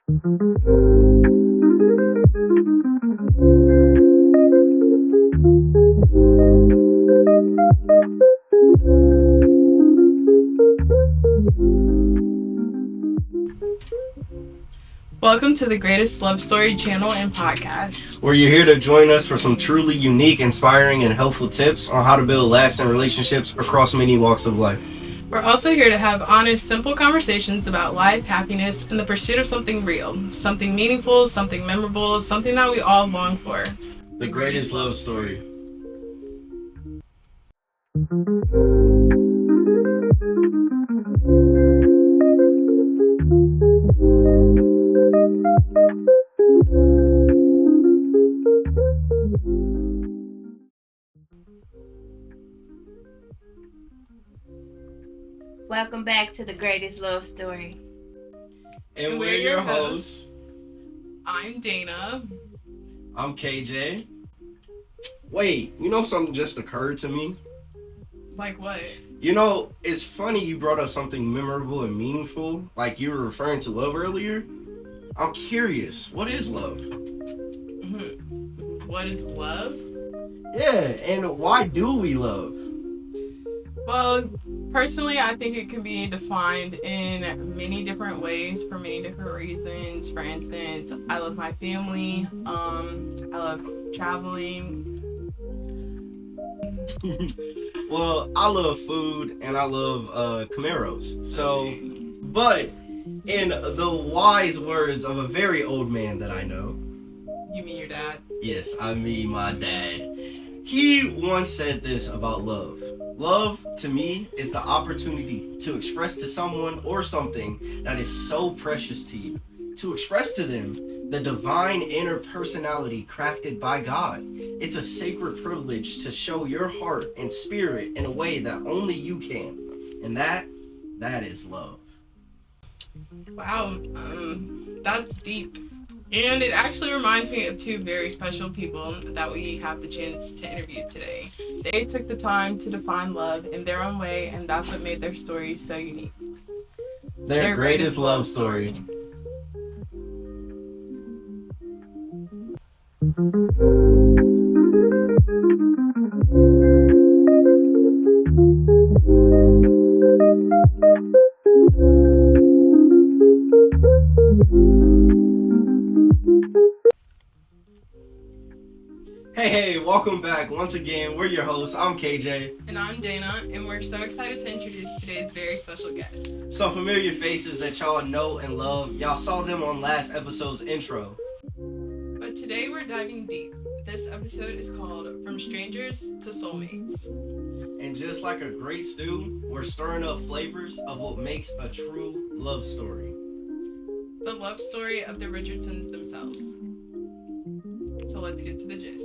Welcome to the Greatest Love Story channel and podcast, where you're here to join us for some truly unique, inspiring, and helpful tips on how to build lasting relationships across many walks of life. We're also here to have honest, simple conversations about life, happiness, and the pursuit of something real, something meaningful, something memorable, something that we all long for. The Greatest Love Story. Welcome back to the Greatest Love Story. And we're your hosts. I'm Dana. I'm KJ. Wait, you know something just occurred to me? Like what? You know, it's funny you brought up something memorable and meaningful, like you were referring to love earlier. I'm curious, what is love? What is love? Yeah, and why do we love? Well, personally, I think it can be defined in many different ways for many different reasons. For instance, I love my family. I love traveling. Well, I love food and I love Camaros. So, but in the wise words of a very old man that I know. You mean your dad? Yes, I mean my dad. He once said this about love. Love, to me, is the opportunity to express to someone or something that is so precious to you. To express to them the divine inner personality crafted by God. It's a sacred privilege to show your heart and spirit in a way that only you can. And that is love. Wow, that's deep. And it actually reminds me of two very special people that we have the chance to interview today. They took the time to define love in their own way, and that's what made their story so unique. Their greatest love story. Hey, welcome back. Once again, we're your hosts. I'm KJ. And I'm Dana, and we're so excited to introduce today's very special guest. Some familiar faces that y'all know and love. Y'all saw them on last episode's intro. But today we're diving deep. This episode is called From Strangers to Soulmates. And just like a great stew, we're stirring up flavors of what makes a true love story. The love story of the Richardsons themselves. So let's get to the gist.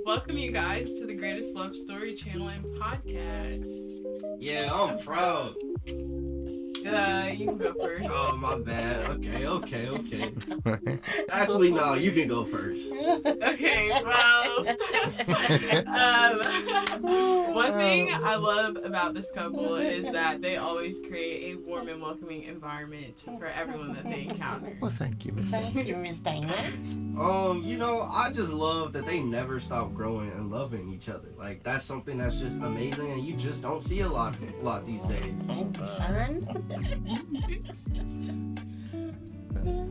Welcome you guys to the Greatest Love Story channel and podcast. Yeah, I'm proud. You can go first. Oh, my bad. Okay. Actually, no, you can go first. Okay, well, one thing I love about this couple is that they always create a warm and welcoming environment for everyone that they encounter. Well, thank you. Thank you, Miss Dana. You know, I just love that they never stop growing and loving each other. Like, that's something that's just amazing, and you just don't see a lot these days. Thank you, son.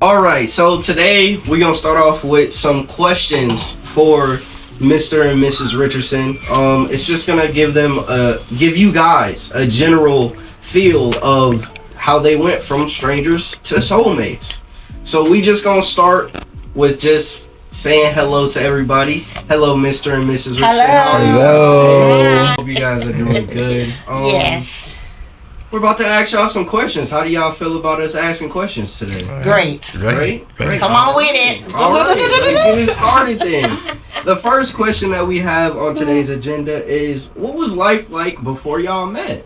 All right, so today we're gonna start off with some questions for Mr. and Mrs. Richardson. It's just gonna give you guys a general feel of how they went from strangers to soulmates. So we just gonna start with just saying hello to everybody. Hello, Mr. and Mrs. Richardson. Hello. Hope you guys are doing good. Yes. We're about to ask y'all some questions. How do y'all feel about us asking questions today? Great. Great. Come on with it. All right, let's get it started then. The first question that we have on today's agenda is, what was life like before y'all met?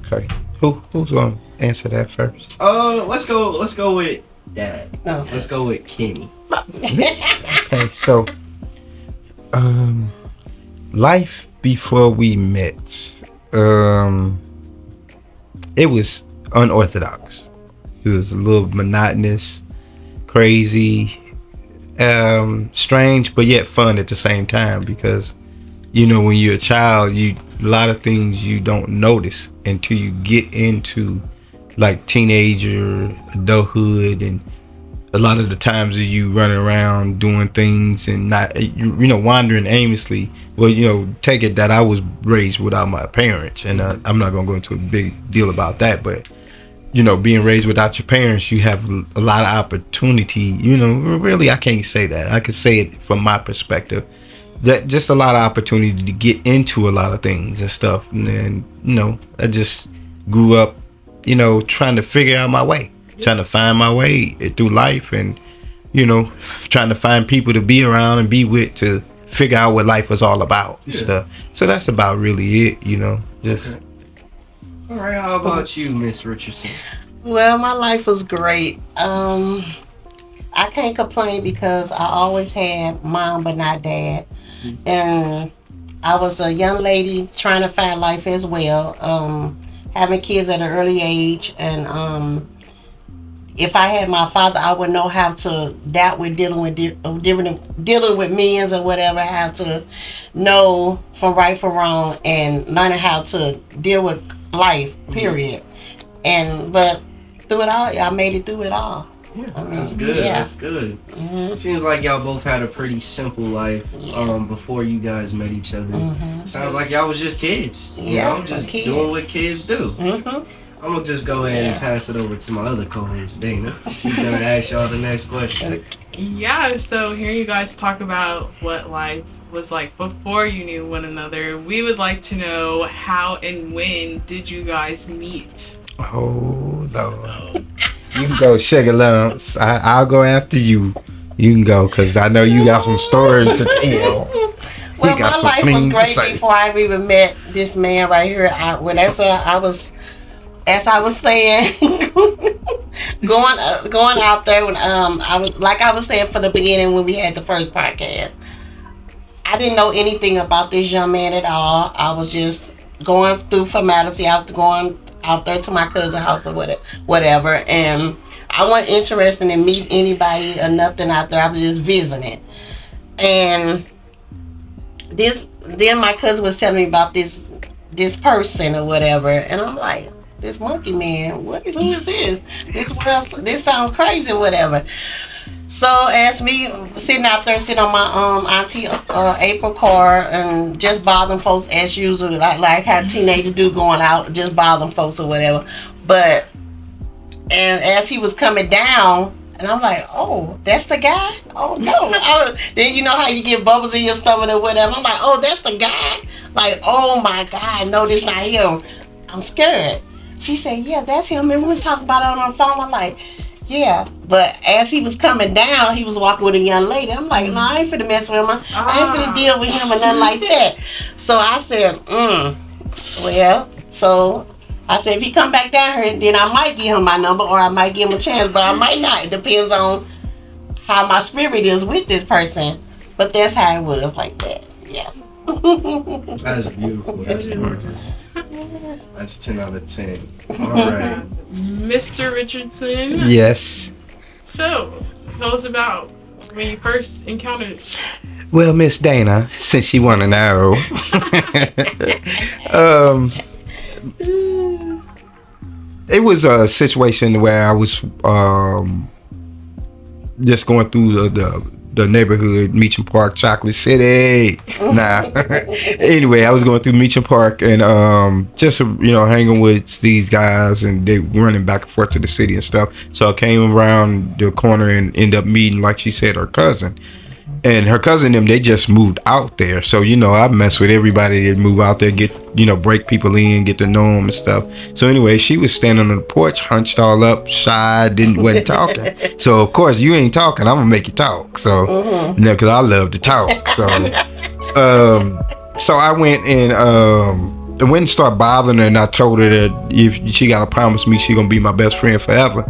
Okay. Who's gonna answer that first? Let's go with Dad. Okay. Let's go with Kenny. Okay, so life before we met. It was unorthodox. He was a little monotonous, crazy, strange, but yet fun at the same time, because when you're a child, a lot of things you don't notice until you get into like teenager, adulthood, and a lot of the times that you running around doing things and not, wandering aimlessly. Well, take it that I was raised without my parents, and I'm not gonna go into a big deal about that, but being raised without your parents, you have a lot of opportunity. Really, I can't say that. I could say it from my perspective, that just a lot of opportunity to get into a lot of things and stuff. And then, I just grew up, trying to figure out my way, trying to find my way through life, and, trying to find people to be around and be with to figure out what life was all about and stuff. So that's about really it, just. All right, how about you, Miss Richardson? Well, my life was great. I can't complain because I always had mom but not dad. And I was a young lady trying to find life as well, having kids at an early age. And if I had my father, I would know how to adapt with dealing with men or whatever, how to know from right from wrong, and learning how to deal with life, period. But through it all, I made it through it all. Yeah, that's good. Yeah. That's good. Mm-hmm. It seems like y'all both had a pretty simple life before you guys met each other. Mm-hmm. Sounds like y'all was just kids. Just kids. Doing what kids do. Mm-hmm. I'm gonna just go ahead and pass it over to my other co-host, Dana. She's gonna ask y'all the next question. Yeah, so hearing you guys talk about what life was like before you knew one another, we would like to know how and when did you guys meet? Oh, Lord. You can go, Sugar Lumps. I'll go after you. You can go, because I know you got some stories to tell. Well, my life was great before I even met this man right here. As I was saying, going out there when I was saying from the beginning when we had the first podcast, I didn't know anything about this young man at all. I was just going through formality, going out there to my cousin's house or whatever, and I wasn't interested in meeting anybody or nothing out there. I was just visiting, and then my cousin was telling me about this person or whatever, and I'm like, this monkey man, who is this? This sounds crazy or whatever. So as me sitting on my auntie April car and just bothering folks as usual, like how teenagers do, going out just bothering folks or whatever. And as he was coming down, and I'm like, oh, that's the guy? Oh no. Then you know how you get bubbles in your stomach or whatever. I'm like, oh, that's the guy? Like, oh my God, no, this not him. I'm scared. She said, yeah, that's him. Remember we was talking about it on the phone? I'm like, yeah. But as he was coming down, he was walking with a young lady. I'm like, no, I ain't finna mess with him. I ain't finna deal with him or nothing like that. So I said, well, so I said, if he come back down here, then I might give him my number, or I might give him a chance, but I might not. It depends on how my spirit is with this person. But that's how it was, like that. Yeah. That's beautiful. That's gorgeous. That's 10 out of 10. All right. Mr. Richardson. Yes. So, tell us about when you first encountered. Well, Miss Dana, since you want to know, it was a situation where I was just going through the neighborhood, Meacham Park, Chocolate City. Anyway, I was going through Meacham Park and just hanging with these guys, and they running back and forth to the city and stuff. So I came around the corner and ended up meeting, like she said, her cousin. And her cousin and them, they just moved out there. So, I mess with everybody that move out there, get, break people in, get to know them and stuff. So anyway, she was standing on the porch, hunched all up, shy, wasn't talking. So, of course, you ain't talking, I'm going to make you talk. So, because I love to talk. So, so I went and went and started bothering her, and I told her that if she gotta promise me she gonna be my best friend forever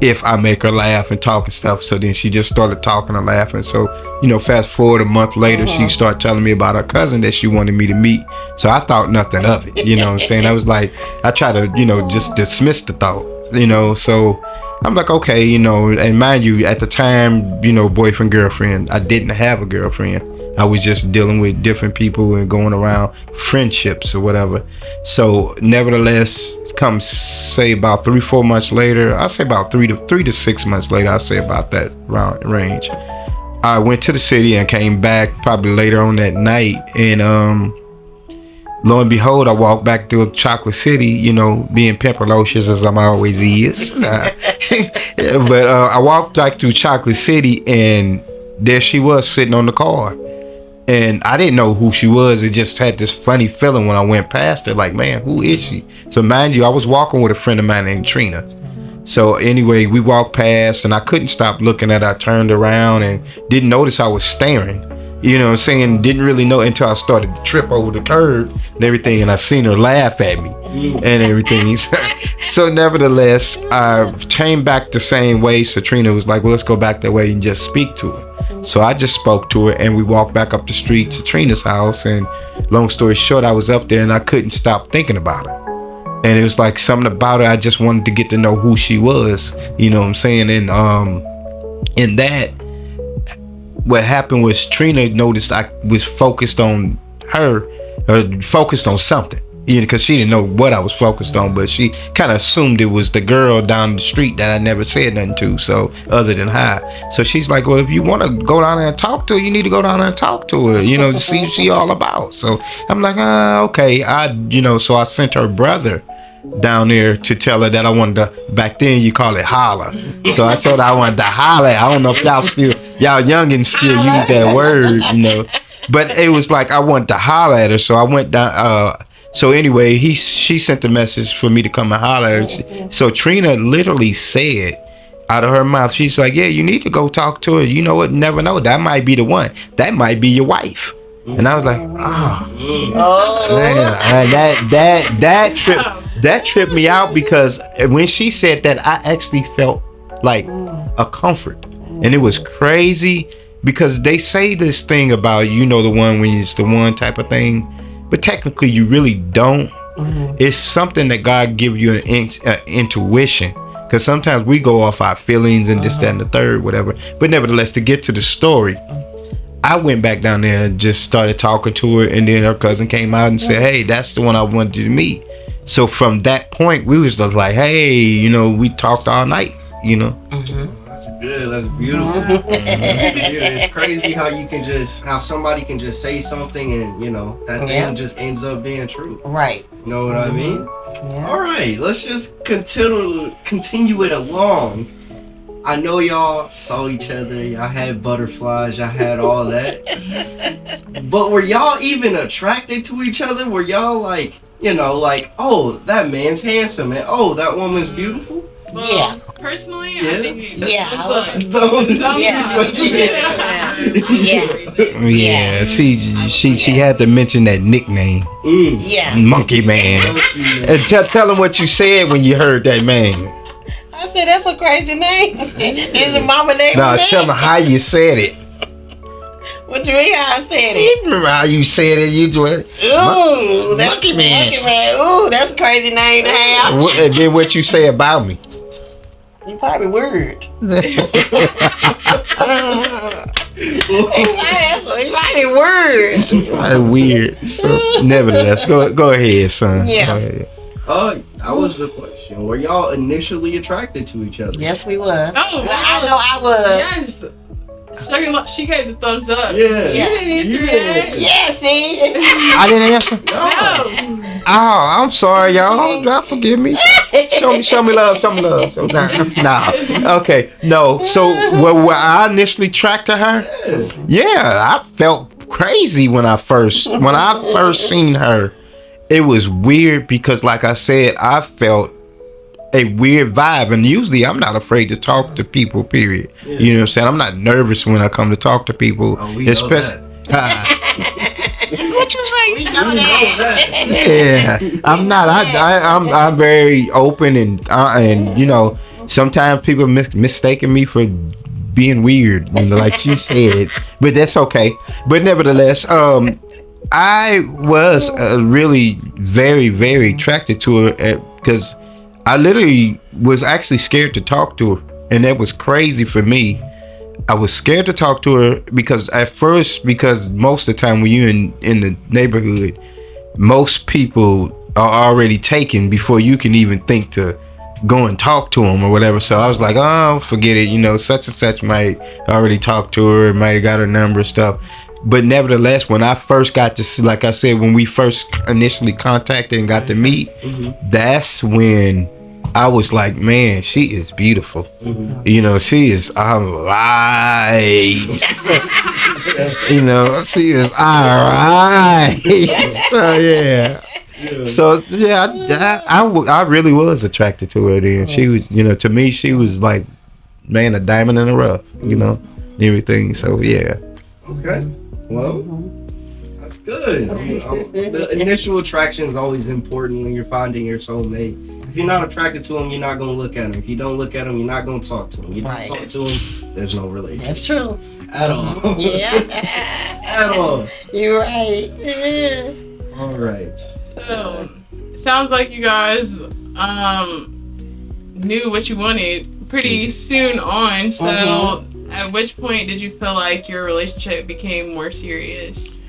if I make her laugh and talk and stuff. So then she just started talking and laughing. So, you know, fast forward a month later, she started telling me about her cousin that she wanted me to meet. So I thought nothing of it, you know what I'm saying? I was like, I try to, you know, just dismiss the thought, you know. So I'm like, okay, you know, and mind you, at the time, you know, boyfriend, girlfriend, I didn't have a girlfriend. I was just dealing with different people and going around friendships or whatever. So nevertheless, come say about 3-4 months later, I say about 3 to 6 months later, I say about that range, I went to the city and came back probably later on that night, and lo and behold, I walked back through Chocolate City, you know, being pimpalocious as I'm always is. But I walked back through Chocolate City, and there she was sitting on the car. And I didn't know who she was. It just had this funny feeling when I went past her, like, man, who is she? So mind you, I was walking with a friend of mine named Trina. So anyway, we walked past, and I couldn't stop looking at her. I turned around and didn't notice I was staring. You know what I'm saying? Didn't really know until I started to trip over the curb and everything, and I seen her laugh at me and everything. So nevertheless, I came back the same way. So Trina was like, well, let's go back that way and just speak to her. So I just spoke to her, and we walked back up the street to Trina's house. And long story short, I was up there, and I couldn't stop thinking about her. And it was like something about her, I just wanted to get to know who she was. You know what I'm saying? And in that, what happened was Trina noticed I was focused on her, or focused on something, you know, because she didn't know what I was focused on, but she kind of assumed it was the girl down the street that I never said nothing to, so other than hi. So she's like, well, if you want to go down there and talk to her, you need to go down there and talk to her, you know, to see what she all about. So I'm like, okay. So I sent her brother down there to tell her that I wanted to, back then you call it holler. So I told her I wanted to holler. I don't know if y'all youngins still use that word, you know. But it was like I wanted to holler at her. So I went down, so anyway, she sent a message for me to come and holler at her. So Trina literally said out of her mouth, she's like, yeah, you need to go talk to her. You know what? Never know. That might be the one. That might be your wife. And I was like, man, that tripped me out, because when she said that, I actually felt like a comfort. And it was crazy, because they say this thing about, you know, the one when it's the one type of thing, but technically you really don't. It's something that God gives you an intuition, because sometimes we go off our feelings and this, that, and the third, whatever. But nevertheless, to get to the story, I went back down there and just started talking to her, and then her cousin came out and said, hey, that's the one I wanted you to meet. So from that point, we was just like, hey, you know, we talked all night, you know. That's good. That's beautiful. It's crazy how somebody can just say something, and you know that thing just ends up being true. Right. You know what I mean? Yeah. All right, let's just continue it along. I know y'all saw each other, y'all had butterflies, y'all had all that. But were y'all even attracted to each other? Were y'all like, you know, like, oh, that man's handsome, and oh, that woman's beautiful? Well, personally, I think she had to mention that nickname. Monkey Man. And tell him what you said when you heard that man. I said, that's a crazy name. Is your mama name? No, tell them how you said it. What you mean how I said it? Remember how you said it? You do it. Ooh, that's Monkey Man. Monkey Man. Ooh, that's a crazy name to have. And then what you say about me? You probably weird. That's probably weird. So, nevertheless, go ahead, son. Yeah. That was the question. Were y'all initially attracted to each other? Yes, we was. Oh, I know I was. Yes. She gave the thumbs up. Yeah. You didn't answer that. Yeah, see? I didn't answer. No. Oh, I'm sorry, y'all. Y'all forgive me. Show me love. Nah. Okay. No. So, were I initially attracted to her? Yeah, I felt crazy when I first seen her. It was weird because, like I said, I felt a weird vibe, and usually I'm not afraid to talk to people, period. You know what I'm saying? I'm not nervous when I come to talk to people, What you say? We know that. Yeah, I'm not. I'm very open and you know, sometimes people mistaken me for being weird, you know, like she said, but that's okay. But nevertheless, I was really very, very attracted to her because I literally was actually scared to talk to her, and that was crazy for me. I was scared to talk to her because at first, because most of the time when you're in the neighborhood, most people are already taken before you can even think to go and talk to them or whatever. So I was like, oh, forget it. You know, such and such might already talk to her, might have got her number and stuff. But nevertheless, when I first got to see, like I said, when we first initially contacted and got to meet, that's when I was like, man, she is beautiful. You know, she is alright. You know, she is alright. So yeah. So yeah, I really was attracted to her then. She was, you know, to me, she was like, man, a diamond in the rough. You know, and everything. So yeah. Okay. Well, that's good. The initial attraction is always important when you're finding your soulmate. If you're not attracted to him, you're not going to look at him. If you don't look at him, you're not going to talk to him. You don't talk to him, there's no relationship. That's true. At all. Yeah. At all. You're right. Yeah. All right. So, sounds like you guys knew what you wanted pretty soon on. So, at which point did you feel like your relationship became more serious?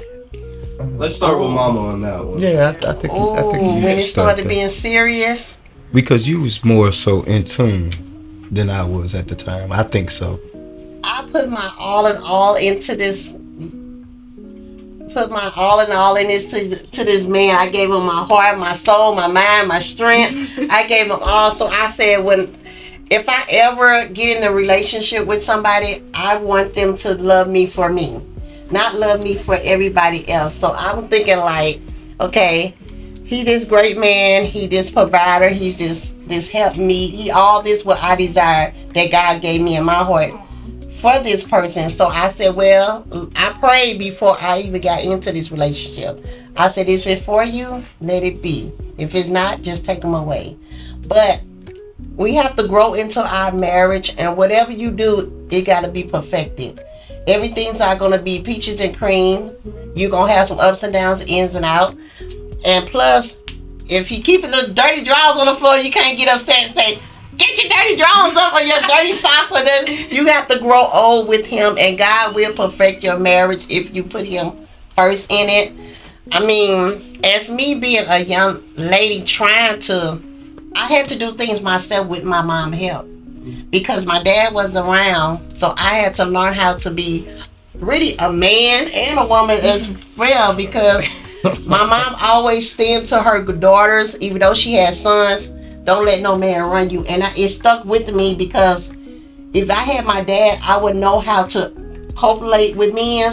Let's start with Mama on that one. Yeah, I think. When it started being serious. Because you was more so in tune than I was at the time. I think so. I put my all in all into this. Put my all in all in this to this man. I gave him my heart, my soul, my mind, my strength. I gave him all. So I said, if I ever get in a relationship with somebody, I want them to love me for me, not love me for everybody else. So I'm thinking like, okay, he this great man, he this provider, he's this help me, he all this what I desire that God gave me in my heart for this person. So I said, well, I prayed before I even got into this relationship. I said, if it's for you, let it be. If it's not, just take them away. But we have to grow into our marriage, and whatever you do, it got to be perfected. Everything's not going to be peaches and cream. You're going to have some ups and downs, ins and out. And plus, if he keeping the dirty drawers on the floor, you can't get upset and say, get your dirty drawers up or your dirty socks. Or that. You have to grow old with him, and God will perfect your marriage if you put him first in it. I mean, as me being a young lady I had to do things myself with my mom's help because my dad wasn't around. So I had to learn how to be really a man and a woman as well, because my mom always stand to her daughters, even though she had sons. Don't let no man run you. And it stuck with me because if I had my dad, I would know how to copulate with men.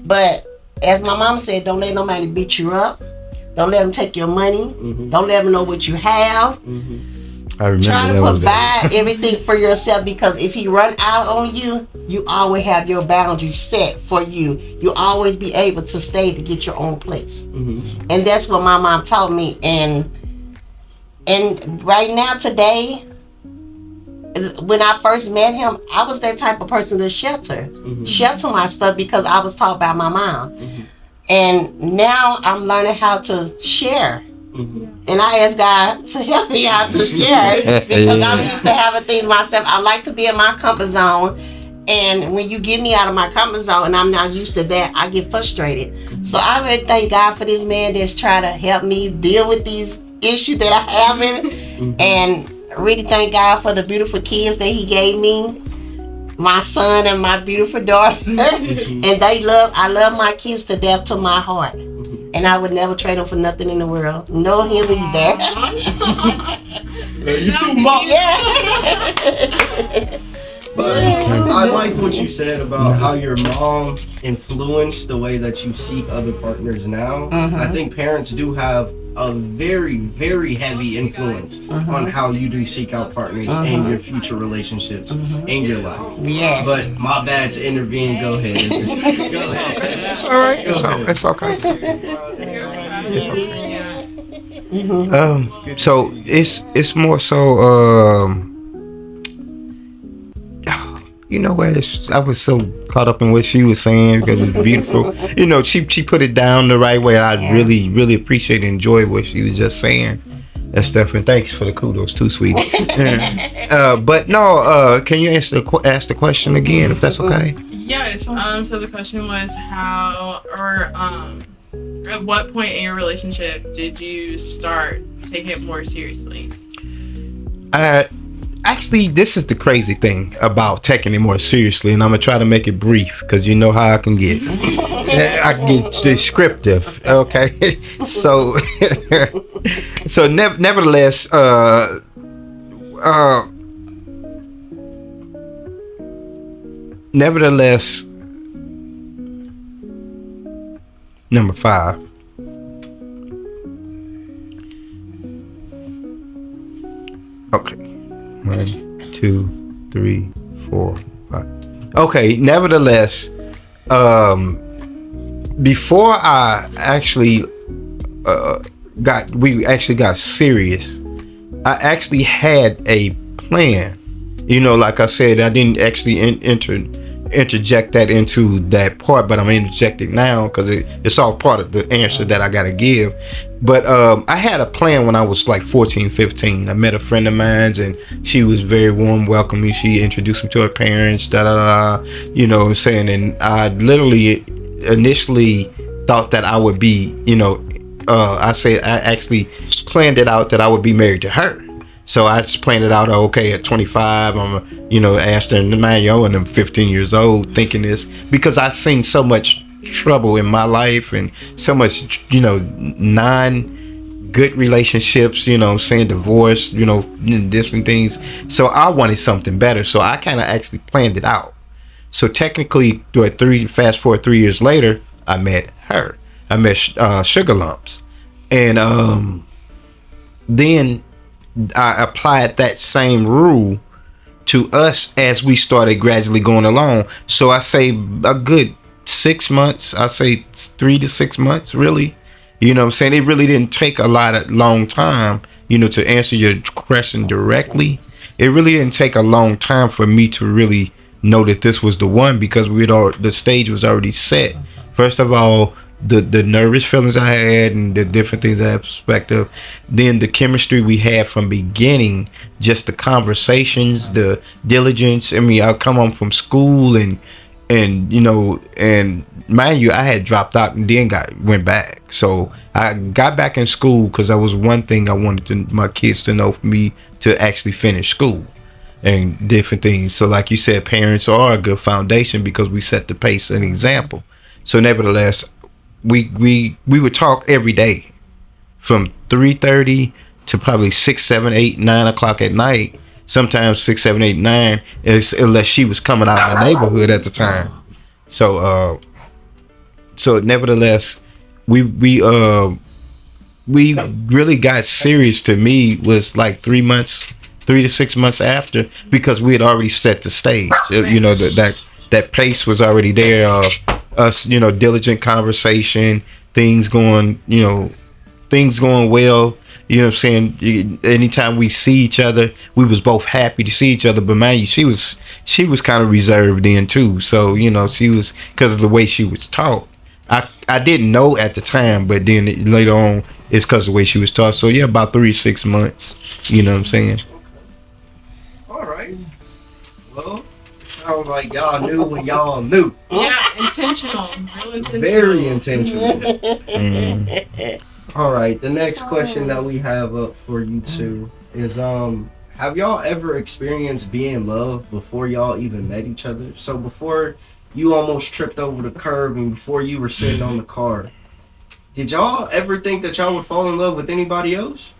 But as my mom said, don't let nobody beat you up. Don't let them take your money. Don't let them know what you have. I remember Try to that provide everything for yourself, because if he run out on you, you always have your boundaries set for you. You always be able to stay to get your own place. And that's what my mom taught me. And right now today, when I first met him, I was that type of person to shelter my stuff because I was taught by my mom. And now I'm learning how to share. And I ask God to help me how to share because I'm used to having things myself. I like to be in my comfort zone. And when you get me out of my comfort zone and I'm not used to that, I get frustrated. So I really thank God for this man that's trying to help me deal with these issues that I'm having. And really thank God for the beautiful kids that he gave me. My son and my beautiful daughter. And I love my kids to death, to my heart. And I would never trade them for nothing in the world. No him either. You too much. Yeah. But I like what you said about how your mom influenced the way that you seek other partners now. I think parents do have a very, very heavy influence on how you do seek out partners in your future relationships in your life. Yes. But my bad to intervene. Go ahead. Go ahead. It's all right. It's okay. It's okay. So it's more so you know what? I was so caught up in what she was saying because it's beautiful. You know, she put it down the right way. I really, really appreciate and enjoy what she was just saying and stuff. And thanks for the kudos too, sweetie. But no, can you ask the question again, if that's okay? Yes. So the question was how, or at what point in your relationship did you start taking it more seriously? Actually, this is the crazy thing about taking it more seriously, and I'm gonna try to make it brief because you know how I can get. I can get descriptive. Okay, so nevertheless, number 5. Okay. 1, 2, 3, 4, 5. Okay, nevertheless, before I actually got serious, I actually had a plan. You know, like I said, I didn't actually interject that into that part, but I'm interjecting now because it's all part of the answer that I gotta give. But I had a plan when I was like 14, 15. I met a friend of mine's and she was very warm, welcoming. She introduced me to her parents, you know what I'm saying? And I literally initially thought that I would be, you know, I actually planned it out that I would be married to her. So I just planned it out. Okay, at 25, I'm, you know, Ashton, mind you, and I'm 15 years old, thinking this because I've seen so much trouble in my life and so much, you know, non-good relationships, you know, saying divorce, you know, different things. So I wanted something better. So I kind of actually planned it out. So technically, fast forward 3 years later, I met her. I met Sugar Lumps, and then I applied that same rule to us as we started gradually going along. So I say a good 6 months, I say 3 to 6 months, really. You know what I'm saying? It really didn't take a long time, you know, to answer your question directly. It really didn't take a long time for me to really know that this was the one because the stage was already set. First of all, the nervous feelings I had and the different things I had perspective, then the chemistry we had from beginning, just the conversations, the diligence. I mean, I'll come home from school and you know, and mind you, I had dropped out and then went back. So I got back in school because that was one thing I wanted my kids to know, for me to actually finish school and different things. So like you said, parents are a good foundation because we set the pace and example. So nevertheless, we would talk every day from 3:30 to probably 6, 7, 8, 9 o'clock at night. Sometimes 6, 7, 8, 9, unless she was coming out of the neighborhood at the time. So nevertheless, we really got serious. To me, was like 3 to 6 months after, because we had already set the stage. You know, that pace was already there. Us, you know, diligent conversation, things going well. You know what I'm saying? Anytime we see each other, we was both happy to see each other. But man, she was kind of reserved then too. So, you know, she was, because of the way she was taught. I didn't know at the time, but then later on, it's because of the way she was taught. So yeah, about 3 to 6 months. You know what I'm saying? All right. Well, sounds like y'all knew when y'all knew. Yeah, intentional. Real intentional. Very intentional. All right, the next question that we have up for you two is, have y'all ever experienced being in love before y'all even met each other? So before you almost tripped over the curb and before you were sitting on the car, did y'all ever think that y'all would fall in love with anybody else?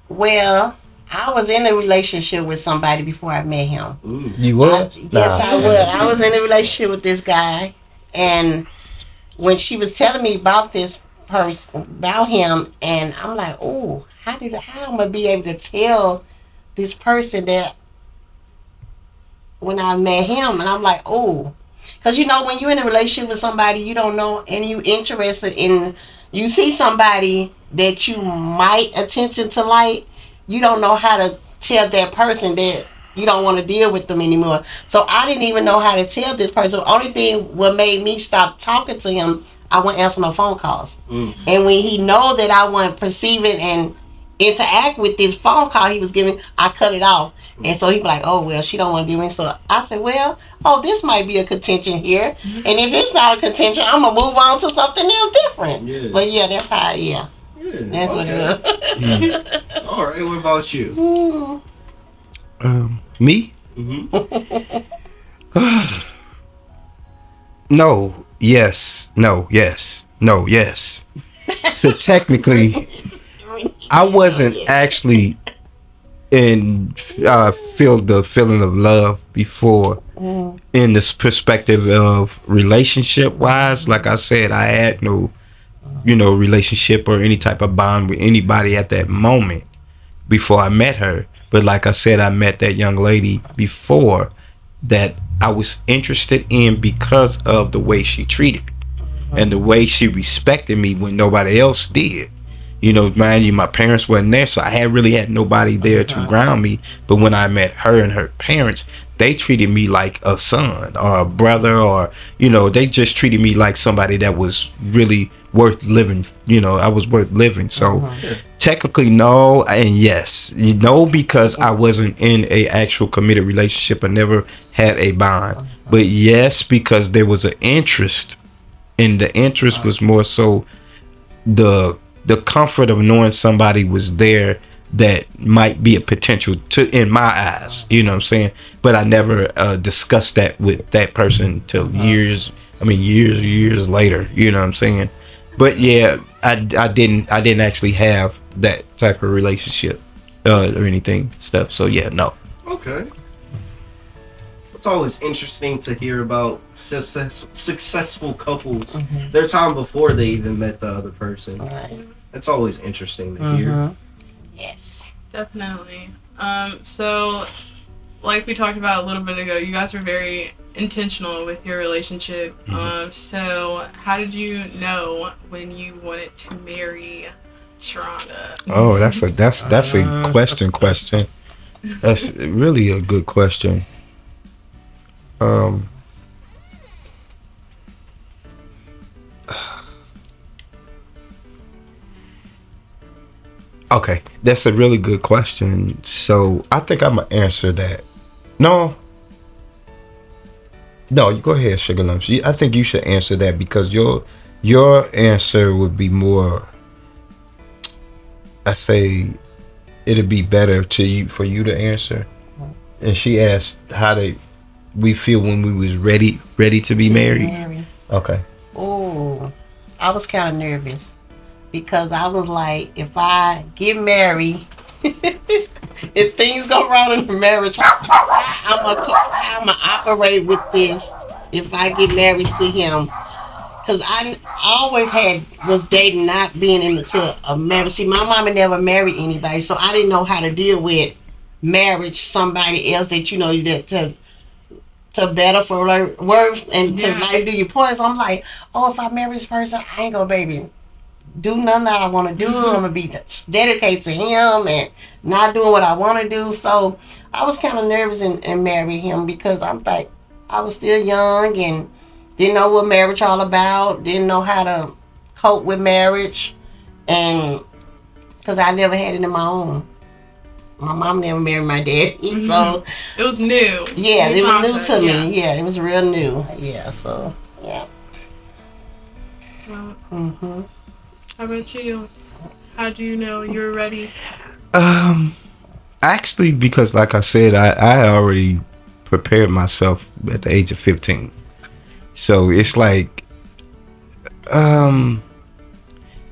Well, I was in a relationship with somebody before I met him. Ooh. You were? Yes, I was. I was in a relationship with this guy, and when she was telling me about this person about him, and I'm like, oh, how I'm gonna be able to tell this person that when I met him, and I'm like, oh, because when you're in a relationship with somebody you don't know and you interested in, you see somebody that you might attention to, like, you don't know how to tell that person that you don't want to deal with them anymore. So I didn't even know how to tell this person. The only thing what made me stop talking to him, I wasn't answering no phone calls. And when he know that I wasn't perceiving and interact with this phone call he was giving, I cut it off. And so he be like, oh, well, she don't want to do it. So I said, well, this might be a contention here. And if it's not a contention, I'm going to move on to something else different. Yeah. But yeah, that's how, yeah. That's what it was. All right, what about you? Me? No, yes, no, yes, no, yes. So technically, I wasn't actually feel the feeling of love before in this perspective of relationship wise. Like I said, I had no relationship or any type of bond with anybody at that moment before I met her. But like I said, I met that young lady before that I was interested in because of the way she treated me and the way she respected me when nobody else did. Mind you, my parents wasn't there, so I had nobody there to ground me. But when I met her and her parents, they treated me like a son or a brother, or they just treated me like somebody that was really worth living. I was worth living. So technically, no and yes. No, because I wasn't in a actual committed relationship. I never had a bond. But yes, because there was an interest, and the interest was more so the comfort of knowing somebody was there that might be a potential to, in my eyes, you know what I'm saying? But I never discussed that with that person till years later, you know what I'm saying? But yeah, I didn't actually have that type of relationship or anything stuff. So yeah, no. Okay. It's always interesting to hear about successful couples, their time before they even met the other person. Right. It's always interesting to hear. Yes. Definitely. So like we talked about a little bit ago, you guys were very intentional with your relationship. So how did you know when you wanted to marry Sharonda? Oh, that's a question. That's really a good question. Okay, that's a really good question. So I think I'm gonna answer that. No, you go ahead, Sugar Lumps. I think you should answer that because your answer would be more. I say it'd be better for you to answer. And she asked how we feel when we was ready to be married. Okay. Oh, I was kind of nervous because I was like, if I get married, if things go wrong in the marriage, I'm gonna operate with this if I get married to him. Because I always was dating, not being into a marriage. See, my mama never married anybody, so I didn't know how to deal with marriage, somebody else that that to better for worth and to like do your points. I'm like, if I marry this person, I ain't gonna do nothing that I want to do. I'm gonna be dedicated to him and not doing what I want to do. So I was kind of nervous and marry him because I'm like, I was still young and didn't know what marriage all about, didn't know how to cope with marriage, and because I never had it in my own. My mom never married my dad, so it was new. Yeah, it was new to me. Yeah, it was real new. Yeah, so yeah. Well, how about you? How do you know you're ready? Actually, because like I said, I already prepared myself at the age of 15. So it's like,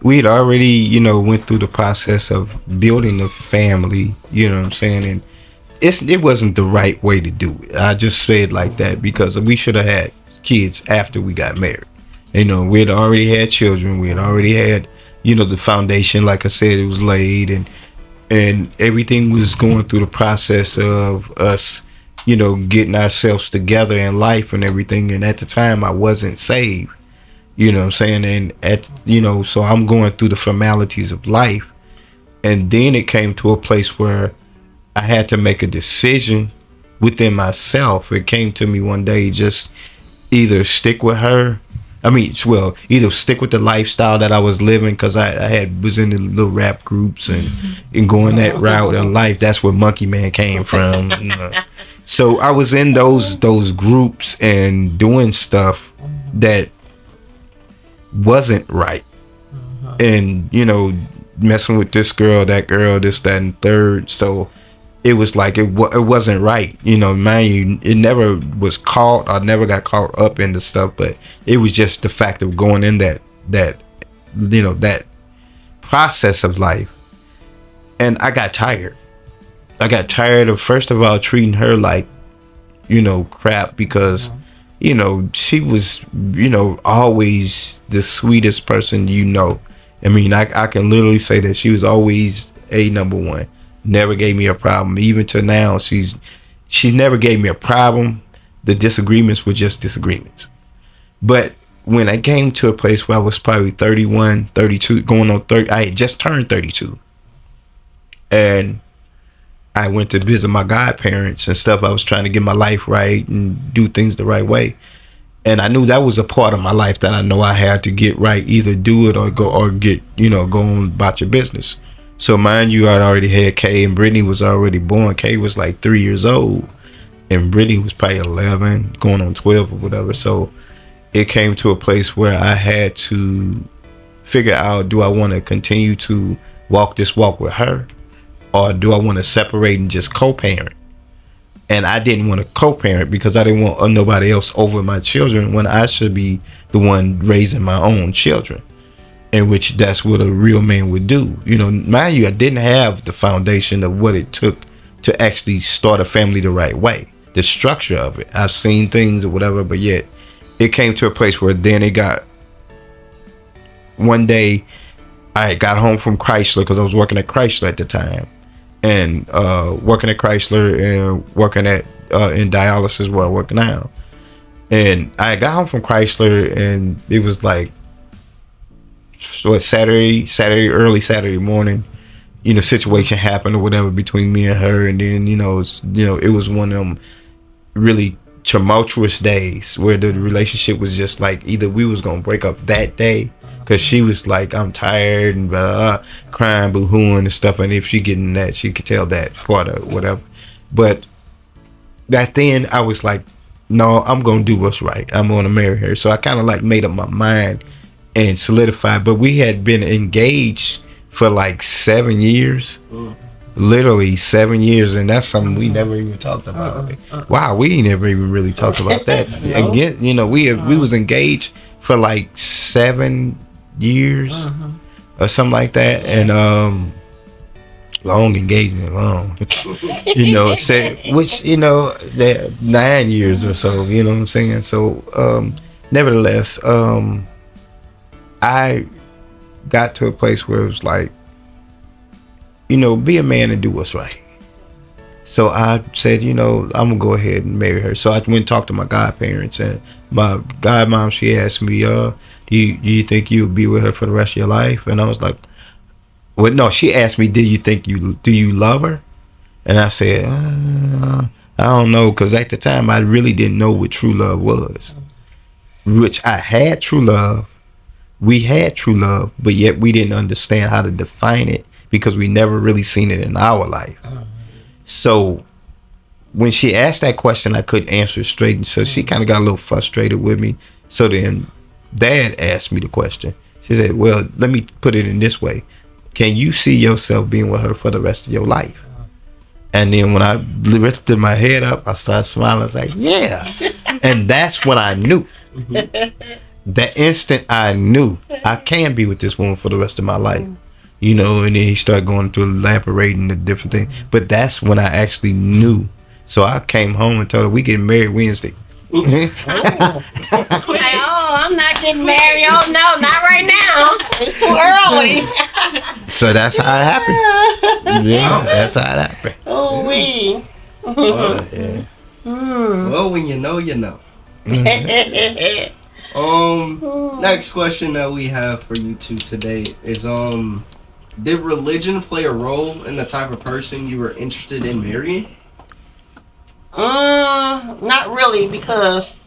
we had already, went through the process of building a family, you know what I'm saying? And it wasn't the right way to do it. I just say it like that because we should have had kids after we got married. You know, we had already had children. We had already had, you know, the foundation. Like I said, it was laid, and everything was going through the process of us, you know, getting ourselves together in life and everything. And at the time, I wasn't saved. You know what I'm saying? And so I'm going through the formalities of life. And then it came to a place where I had to make a decision within myself. It came to me one day, just either stick with her. Either stick with the lifestyle that I was living, because I was in the little rap groups and going that route in life. That's where Monkey Man came from. You know. So I was in those groups and doing stuff that wasn't right, and you know, messing with this girl, that girl, this, that, and third. So it was like it wasn't right, you know. Mind you, it never was caught. I never got caught up in the stuff, but it was just the fact of going in that you know, that process of life. And I got tired. I got tired of, first of all, treating her like, you know, crap, because you know, she was, you know, always the sweetest person, you know. I mean, I can literally say that she was always a number one. Never gave me a problem. Even to now, she never gave me a problem. The disagreements were just disagreements. But when I came to a place where I was probably 31, 32, going on 30, I had just turned 32. And I went to visit my godparents and stuff. I was trying to get my life right and do things the right way. And I knew that was a part of my life that I know I had to get right, either do it or get, you know, go on about your business. So mind you, I'd already had Kay, and Brittany was already born. Kay was like 3 years old, and Brittany was probably 11, going on 12 or whatever. So it came to a place where I had to figure out, do I want to continue to walk this walk with her, or do I want to separate and just co-parent? And I didn't want to co-parent because I didn't want nobody else over my children when I should be the one raising my own children. In which that's what a real man would do. You know, mind you, I didn't have the foundation of what it took to actually start a family the right way. The structure of it. I've seen things or whatever, but yet it came to a place where then it got, one day I got home from Chrysler, because I was working at Chrysler at the time. And working at Chrysler and working at in dialysis where I work now. And I got home from Chrysler, and it was like, Saturday, early Saturday morning, you know, situation happened or whatever between me and her. And then, you know, it was one of them really tumultuous days where the relationship was just like, either we was gonna break up that day, because she was like, I'm tired and crying, boo-hooing and stuff. And if she getting that, she could tell that part of whatever. But back then I was like, no, I'm gonna do what's right. I'm gonna marry her. So I kind of like made up my mind and solidified. But we had been engaged for like 7 years. Literally 7 years, and that's something we never even talked about. Wow, we never even really talked about that. Again, you know, we was engaged for like 7 years or something like that. And long engagement, long. You know, which, you know, 9 years or so, you know what I'm saying? So nevertheless, I got to a place where it was like, you know, be a man and do what's right. So I said, you know, I'm gonna go ahead and marry her. So I went and talked to my godparents, and my godmom, she asked me, do you think you'll be with her for the rest of your life? And I was like, well, no, she asked me, do you love her? And I said, I don't know, because at the time I really didn't know what true love was. Which I had true love. We had true love, but yet we didn't understand how to define it because we never really seen it in our life. So when she asked that question, I couldn't answer it straight. And so she kind of got a little frustrated with me. So then Dad asked me the question. She said, well, let me put it in this way. Can you see yourself being with her for the rest of your life? And then when I lifted my head up, I started smiling. I was like, yeah. And that's when I knew. That instant I knew I can be with this woman for the rest of my life. You know, and then he started going through elaborating the different things. But that's when I actually knew. So I came home and told her, we getting married Wednesday. Like, oh, I'm I'm not getting married. Oh no, not right now. It's too early. So that's how it happened. Yeah, that's how it happened. Oh wee. So, yeah. Well, when you know, you know. Next question that we have for you two today is did religion play a role in the type of person you were interested in marrying? Not really, because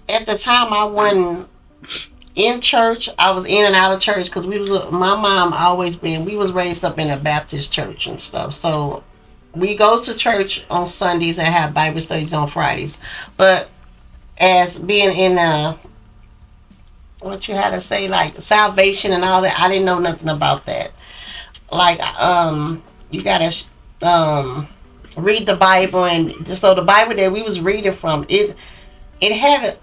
at the time I wasn't in church. I was in and out of church because my mom we was raised up in a Baptist church and stuff. So we go to church on Sundays and have Bible studies on Fridays. But as being in what you had to say, like salvation and all that, I didn't know nothing about that. Like you gotta read the Bible, and so the Bible that we was reading from, it had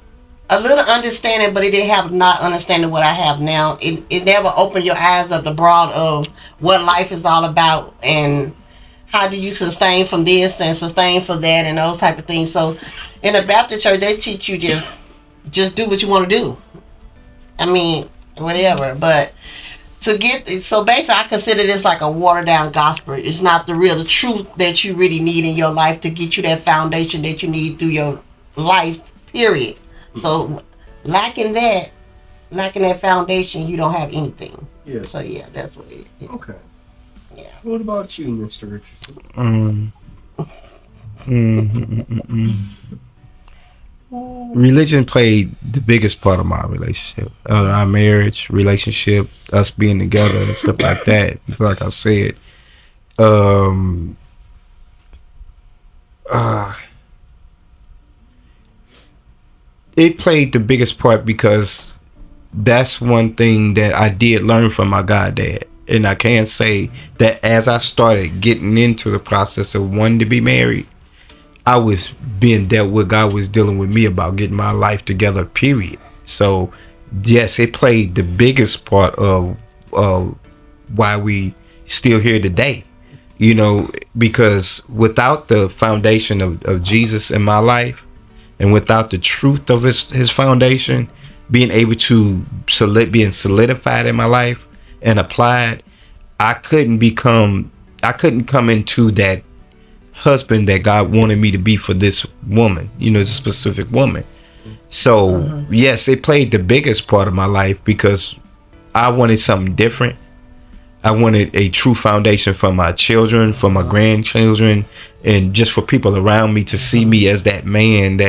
a little understanding, but it didn't have not understanding what I have now. It never opened your eyes up the broad of what life is all about, and how do you sustain from this and sustain from that, and those type of things. So in the Baptist church, they teach you just do what you want to do. I mean, whatever. But so basically, I consider this like a watered down gospel. It's not the truth that you really need in your life to get you that foundation that you need through your life, period. So lacking that foundation, you don't have anything. Yeah. So yeah, that's what it is. Okay. Yeah. What about you, Mr. Richardson? Religion played the biggest part of my relationship, our marriage, relationship, us being together and stuff like that. Like I said, it played the biggest part because that's one thing that I did learn from my goddad. And I can say that as I started getting into the process of wanting to be married, I was being dealt with. God was dealing with me about getting my life together, period. So yes, it played the biggest part of why we still here today, because without the foundation of Jesus in my life, and without the truth of his foundation being able to being solidified in my life and applied, I couldn't come into that husband that God wanted me to be for this woman, this specific woman. So yes, it played the biggest part of my life because I wanted something different. I wanted a true foundation for my children, for my grandchildren, and just for people around me to see me as that man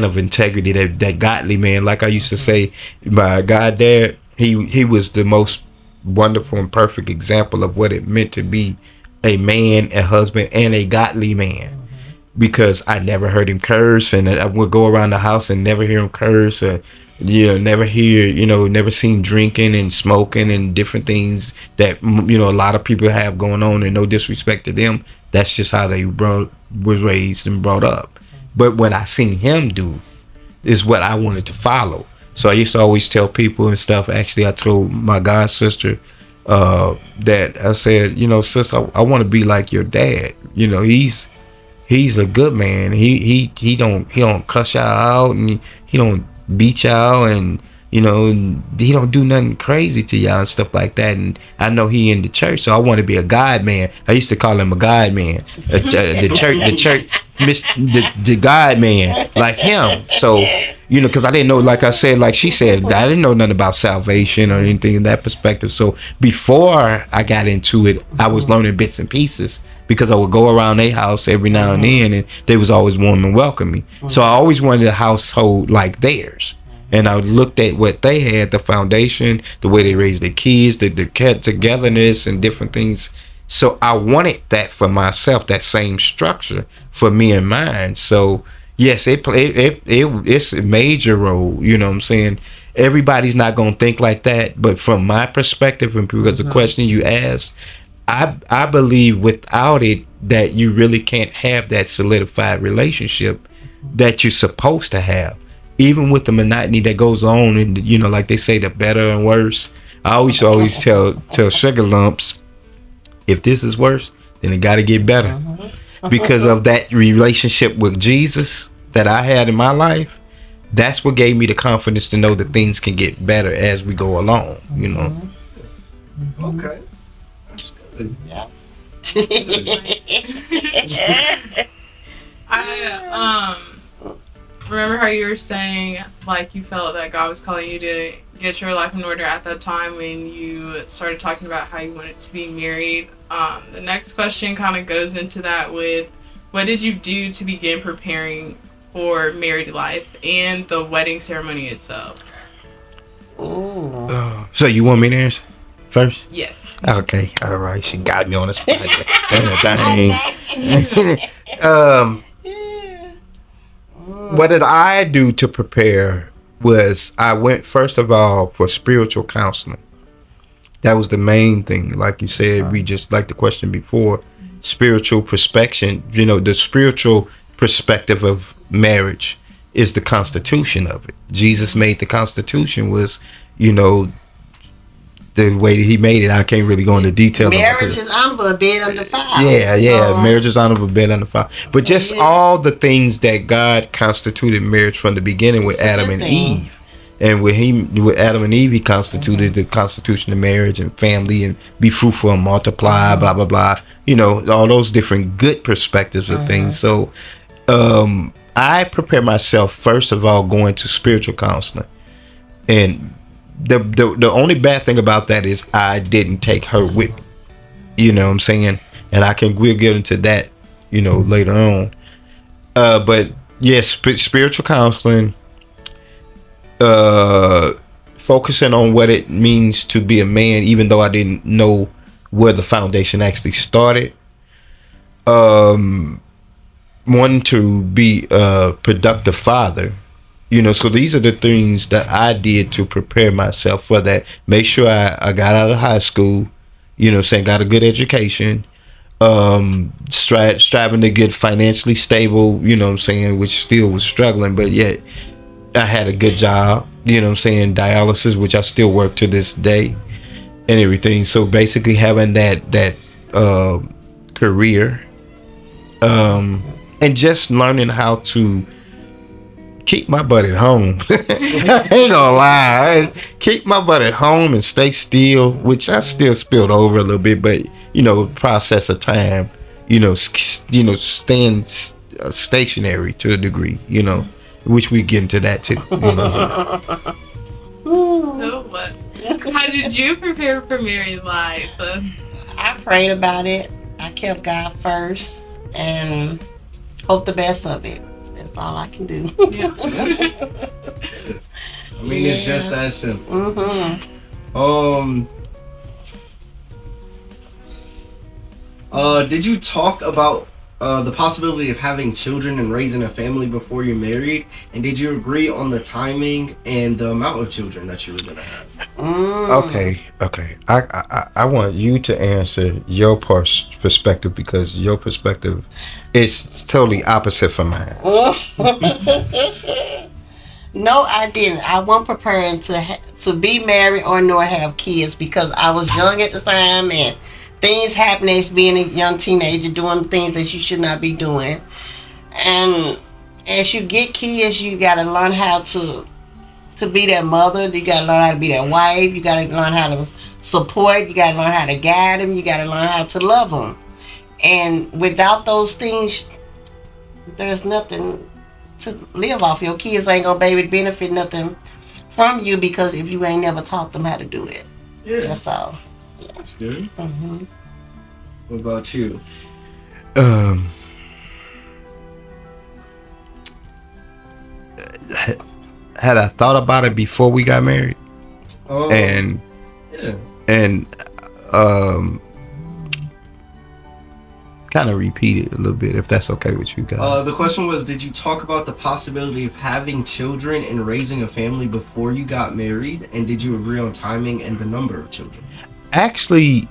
of integrity, that godly man. Like I used to say, my God, dad, he was the most wonderful and perfect example of what it meant to be a man, a husband, and a godly man. Because I never heard him curse, and I would go around the house and never hear him curse, or never seen drinking and smoking and different things that a lot of people have going on, and no disrespect to them. That's just how they was raised and brought up. But what I seen him do is what I wanted to follow. So I used to always tell people and stuff. Actually, I told my god sister that I said, sis, I want to be like your dad. He's a good man. He don't cuss y'all out, and he don't beat y'all, and and he don't do nothing crazy to y'all and stuff like that. And I know he in the church, so I want to be a God man. I used to call him a God man, the church, the God man, like him. So because I didn't know, like I said, like she said, I didn't know nothing about salvation or anything in that perspective. So before I got into it, I was learning bits and pieces, because I would go around their house every now and then, and they was always warm and welcoming. So I always wanted a household like theirs. And I looked at what they had, the foundation, the way they raised their kids, the togetherness and different things. So I wanted that for myself, that same structure for me and mine. So yes, it's a major role. You know what I'm saying? Everybody's not gonna think like that, but from my perspective, and because the question you asked, I believe without it that you really can't have that solidified relationship that you're supposed to have. Even with the monotony that goes on, and like they say, the better and worse. I always tell Sugar Lumps, if this is worse, then it got to get better. Because of that relationship with Jesus that I had in my life, that's what gave me the confidence to know that things can get better as we go along, you know. Okay. That's good. Yeah. I remember how you were saying like you felt that God was calling you to get your life in order at that time when you started talking about how you wanted to be married. The next question kind of goes into that with what did you do to begin preparing for married life and the wedding ceremony itself? Ooh. So you want me to answer first? Yes. Okay, all right. She got me on the spot. What did I do to prepare was I went first of all for spiritual counseling. That was the main thing. Like you said, we just like the question before, spiritual perspection, you know, the spiritual perspective of marriage is the constitution of it. Jesus made the constitution was, you know, the way that he made it. I can't really go into detail. Marriage is honorable, a bed under fire. Yeah. So, Marriage is honorable, bed under fire. But just all the things that God constituted marriage from the beginning with Adam and Eve. And with Adam and Eve, he constituted the constitution of marriage and family and be fruitful and multiply, blah, blah, blah. You know, all those different good perspectives of things. So I prepare myself, first of all, going to spiritual counseling. And the only bad thing about that is I didn't take her with me. You know what I'm saying? And we'll get into that, you know, later on. But yes, spiritual counseling, focusing on what it means to be a man, even though I didn't know where the foundation actually started. Wanting to be a productive father. You know, so these are the things that I did to prepare myself for that. Make sure I got out of high school, you know, saying got a good education, striving to get financially stable, you know what I'm saying, which still was struggling, but yet I had a good job, you know what I'm saying, dialysis, which I still work to this day and everything. So basically having that career, and just learning how to keep my butt at home. I ain't gonna lie. Keep my butt at home and stay still, which I still spilled over a little bit, but you know, process of time, you know, staying stationary to a degree, you know, which we get into that too. You know. So what? How did you prepare for married life? I prayed about it. I kept God first and hope the best of it. That's all I can do. Yeah. I mean, it's just that simple. Did you talk about the possibility of having children and raising a family before you're married? And did you agree on the timing and the amount of children that you were gonna have? Okay. I want you to answer your perspective because your perspective is totally opposite from mine. No, I didn't. I wasn't preparing to be married or nor have kids because I was young at the time and things happen as being a young teenager, doing things that you should not be doing. And as you get kids, you got to learn how to be that mother. You got to learn how to be that wife. You got to learn how to support. You got to learn how to guide them. You got to learn how to love them. And without those things, there's nothing to live off. Your kids ain't gonna baby benefit nothing from you because if you ain't never taught them how to do it. Yeah, That's all. Yeah. that's good. Mm-hmm. What about you? Had I thought about it before we got married, and kind of repeat it a little bit if that's okay with you guys. The question was, did you talk about the possibility of having children and raising a family before you got married? And did you agree on timing and the number of children? Actually,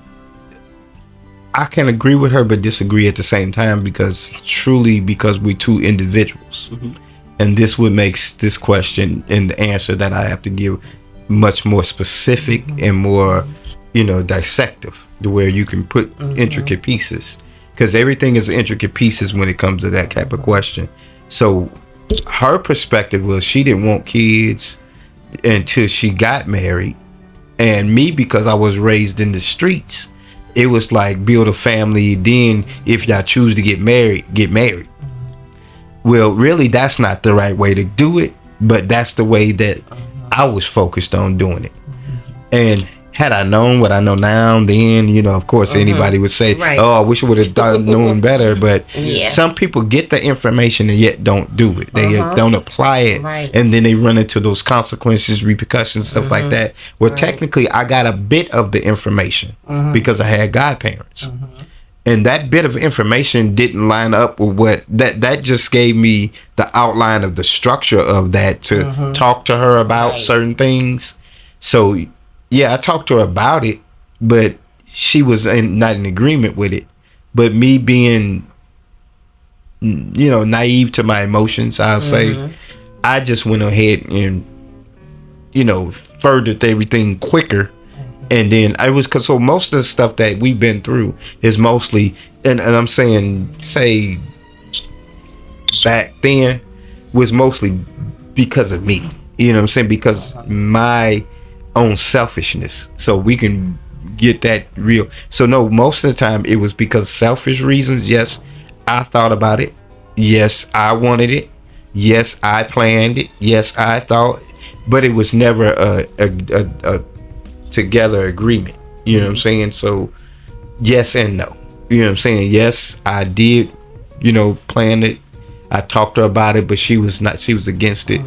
I can agree with her but disagree at the same time because we're two individuals. And this would make this question and the answer that I have to give much more specific and more, dissective, to where you can put intricate pieces, because everything is intricate pieces when it comes to that type of question. So her perspective was she didn't want kids until she got married. And me, because I was raised in the streets, it was like build a family, then if y'all choose to get married, get married. Well, really, that's not the right way to do it, but that's the way that I was focused on doing it. And had I known what I know now, then, you know, of course, anybody would say, Right. oh, I wish I would have known better. But Yeah. some people get the information and yet don't do it. They don't apply it. Right. And then they run into those consequences, repercussions, stuff like that. Well, Right. technically, I got a bit of the information because I had godparents. And that bit of information didn't line up with what that just gave me the outline of the structure of that to talk to her about Right. certain things. So yeah, I talked to her about it, but she was not in agreement with it. But me being, you know, naive to my emotions, I'll say, I just went ahead and, you know, furthered everything quicker. And then I was, cause so most of the stuff that we've been through is mostly, and I'm saying, say back then was mostly because of me, you know what I'm saying? Because my own selfishness. So we can get that real. So no, most of the time it was because selfish reasons. Yes, I thought about it. Yes, I wanted it. Yes, I planned it. Yes, I thought, but it was never a together agreement. You know what I'm saying? So yes and no. You know what I'm saying? Yes, I did, you know, plan it. I talked to her about it, but she was against it.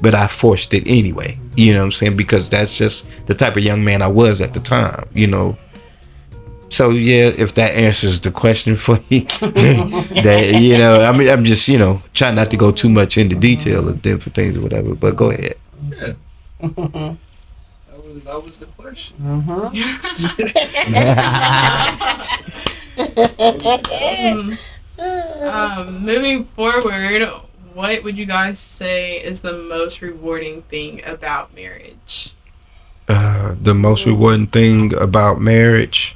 But I forced it anyway. You know what I'm saying? Because that's just the type of young man I was at the time, you know. So yeah, if that answers the question for you, that, you know, I mean, I'm just, you know, trying not to go too much into detail of different things or whatever, but go ahead. Yeah. That was the question. Moving forward, what would you guys say is the most rewarding thing about marriage? The most rewarding thing about marriage.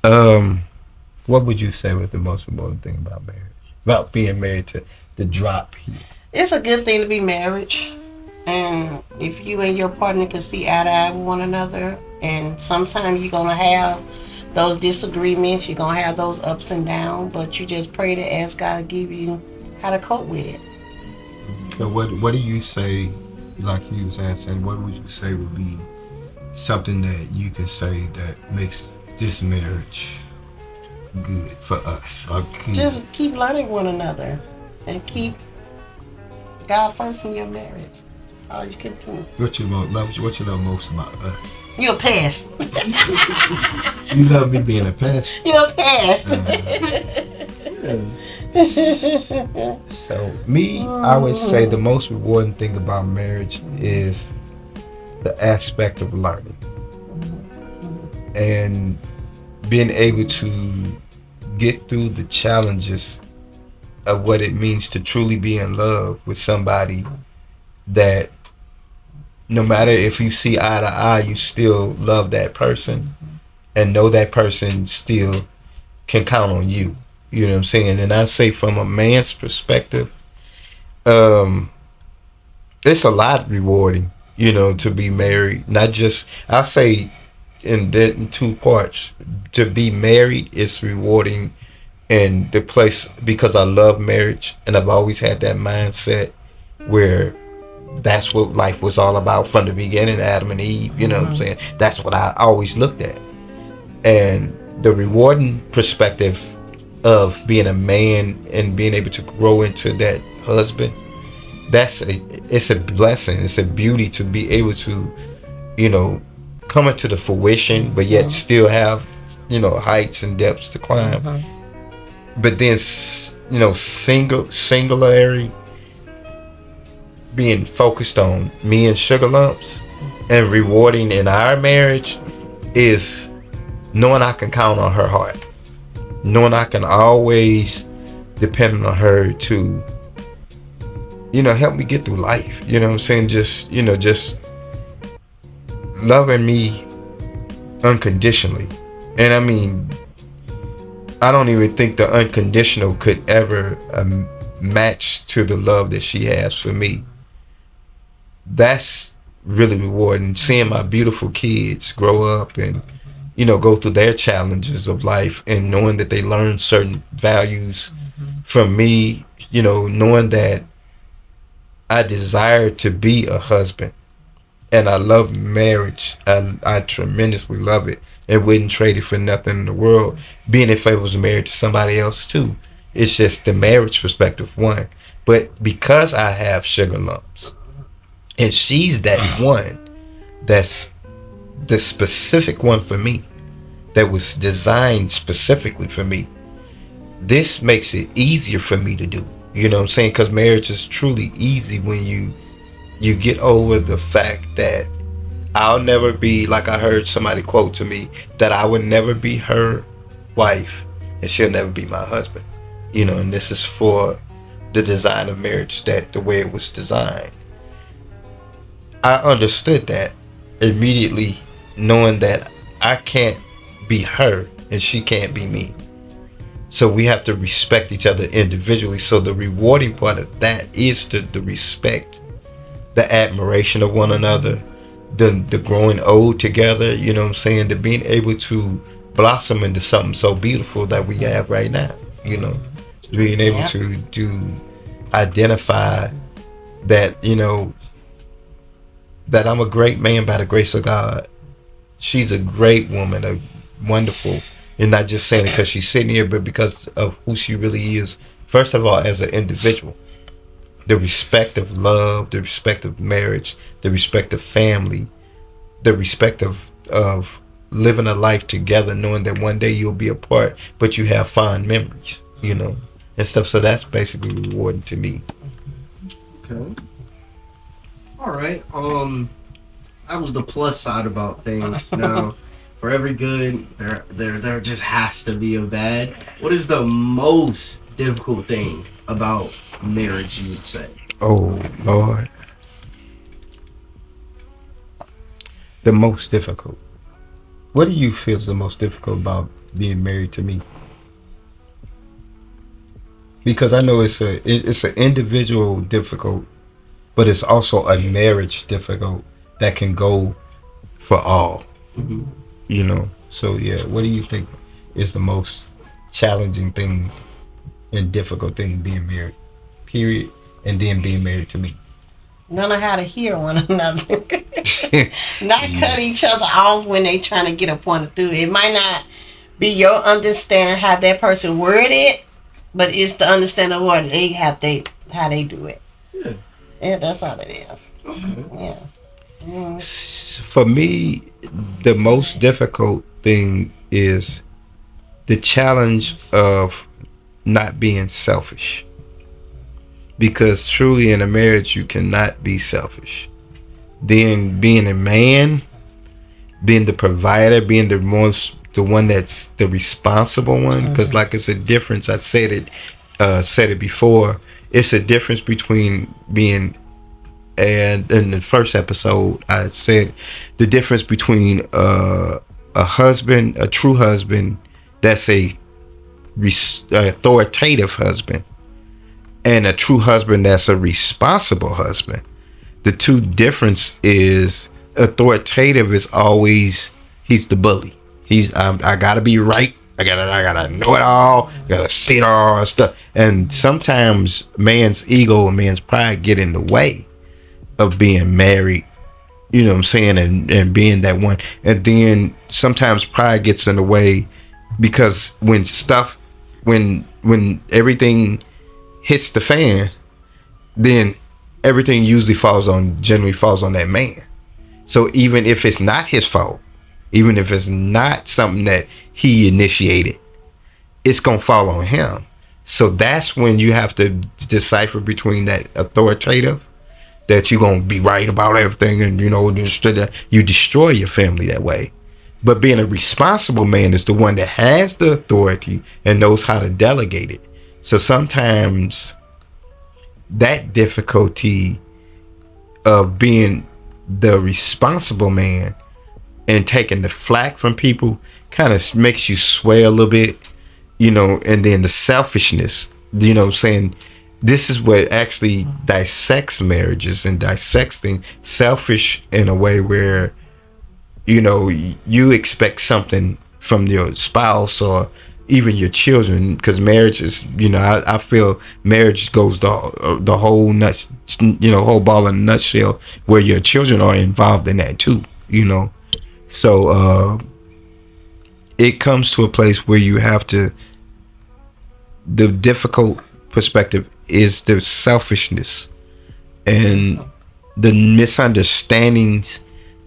What would you say was the most rewarding thing about marriage? About being married to the drop here. It's a good thing to be married. And if you and your partner can see eye to eye with one another, and sometimes you're going to have those disagreements, you're going to have those ups and downs, but you just pray to ask God to give you how to cope with it. So what do you say, like you was asking, what would you say would be something that you can say that makes this marriage good for us? Or good? Just keep learning one another and keep God first in your marriage. That's all you can do. What you love most about us? You're a pest. You love me being a pest. You're a pest. So me, I would say the most rewarding thing about marriage is the aspect of learning and being able to get through the challenges of what it means to truly be in love with somebody that no matter if you see eye to eye, you still love that person and know that person still can count on you. You know what I'm saying? And I say from a man's perspective, it's a lot rewarding, you know, to be married. Not just, I say in two parts. To be married is rewarding in the place because I love marriage and I've always had that mindset where that's what life was all about from the beginning, Adam and Eve, you know what I'm saying? That's what I always looked at. And the rewarding perspective of being a man and being able to grow into that husband, it's a blessing. It's a beauty to be able to, you know, come into the fruition, but yet still have, you know, heights and depths to climb. But then, you know, singularity, being focused on me and Sugar Lumps, and rewarding in our marriage is knowing I can count on her heart, knowing I can always depend on her to, you know, help me get through life. You know what I'm saying? Just, you know, just loving me unconditionally. And I mean, I don't even think the unconditional could ever match to the love that she has for me. That's really rewarding. Seeing my beautiful kids grow up and, go through their challenges of life, and knowing that they learn certain values from me, knowing that I desire to be a husband and I love marriage. I tremendously love it and wouldn't trade it for nothing in the world. Being if I was married to somebody else too. It's just the marriage perspective, one. But because I have sugar lumps, and she's that one that's the specific one for me, that was designed specifically for me, this makes it easier for me to do. You know what I'm saying? Because marriage is truly easy when you get over the fact that I'll never be, like I heard somebody quote to me, that I would never be her wife and she'll never be my husband. And this is for the design of marriage, that the way it was designed. I understood that immediately, knowing that I can't be her and she can't be me. So we have to respect each other individually. So the rewarding part of that is the respect, the admiration of one another, the growing old together, the being able to blossom into something so beautiful that we have right now, being able to identify that, that I'm a great man by the grace of God. She's a great woman, a wonderful, and not just saying it because she's sitting here, but because of who she really is. First of all, as an individual, the respect of love, the respect of marriage, the respect of family, the respect of living a life together, knowing that one day you'll be apart, but you have fond memories, and stuff. So that's basically rewarding to me. Okay. All right. That was the plus side about things. Now, for every good, there just has to be a bad. What is the most difficult thing about marriage, you would say? Oh Lord, the most difficult. What do you feel is the most difficult about being married to me? Because I know it's an individual difficult, but it's also a marriage difficult that can go for all. Mm-hmm. So yeah, what do you think is the most challenging thing and difficult thing being married, period, and then being married to me? Don't know how to hear one another. Not cut each other off when they trying to get a point through. It might not be your understanding how that person worded it, but it's the understanding of what they have, how they do it. Yeah, that's all it is. Okay. Yeah. For me, the most difficult thing is the challenge of not being selfish. Because truly in a marriage, you cannot be selfish. Then being a man, being the provider, being the one that's the responsible one. Because like it's a difference. I said it before. It's a difference between being, and in the first episode, I said the difference between a husband, a true husband, that's a authoritative husband, and a true husband that's a responsible husband. The two difference is authoritative is always, he's the bully. I gotta be right. I gotta know it all. I gotta see it all and stuff. And sometimes man's ego and man's pride get in the way of being married. You know what I'm saying? And being that one. And then sometimes pride gets in the way because when everything hits the fan, then everything generally falls on that man. So even if it's not his fault, even if it's not something that he initiated, it's gonna fall on him. So that's when you have to decipher between that authoritative, that you're gonna be right about everything, and you destroy your family that way. But being a responsible man is the one that has the authority and knows how to delegate it. So sometimes that difficulty of being the responsible man and taking the flack from people kind of makes you sway a little bit, and then the selfishness, saying this is what actually dissects marriages and dissecting selfish in a way where, you know, you expect something from your spouse or even your children, because marriage is, you know, I feel marriage goes the whole nuts, you know, whole ball in a nutshell, where your children are involved in that too, you know. So it comes to a place where you have to, the difficult perspective is the selfishness and the misunderstandings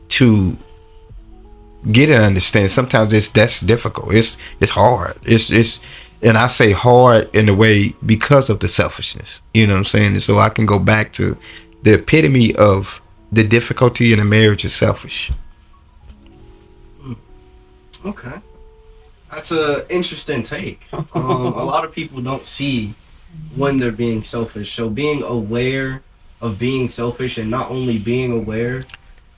to get an understanding. Sometimes that's difficult. It's hard. It's and I say hard in a way because of the selfishness. You know what I'm saying? And so I can go back to the epitome of the difficulty in a marriage is selfish. Okay. That's a interesting take. A lot of people don't see when they're being selfish. So being aware of being selfish, and not only being aware,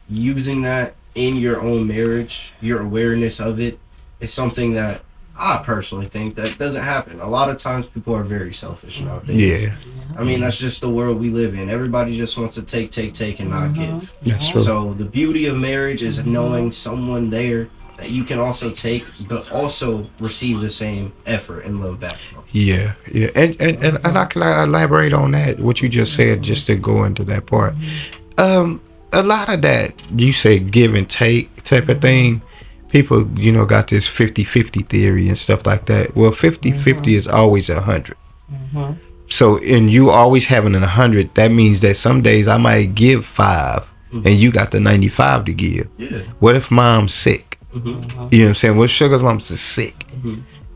using that in your own marriage, your awareness of it, is something that I personally think that doesn't happen. A lot of times people are very selfish nowadays. Yeah, I mean, that's just the world we live in. Everybody just wants to take, and not give. that's true. So the beauty of marriage is knowing someone there that you can also take, but also receive the same effort and love back from. Yeah, and I can elaborate on that, what you just said, just to go into that part. A lot of that, you say give and take type of thing, people, you know, got this 50-50 theory and stuff like that. Well, 50-50 is always 100. So in you always having 100, that means that some days I might give 5 and you got the 95 to give. Yeah. What if mom's sick? You know what I'm saying? What if Sugar's mom's is sick?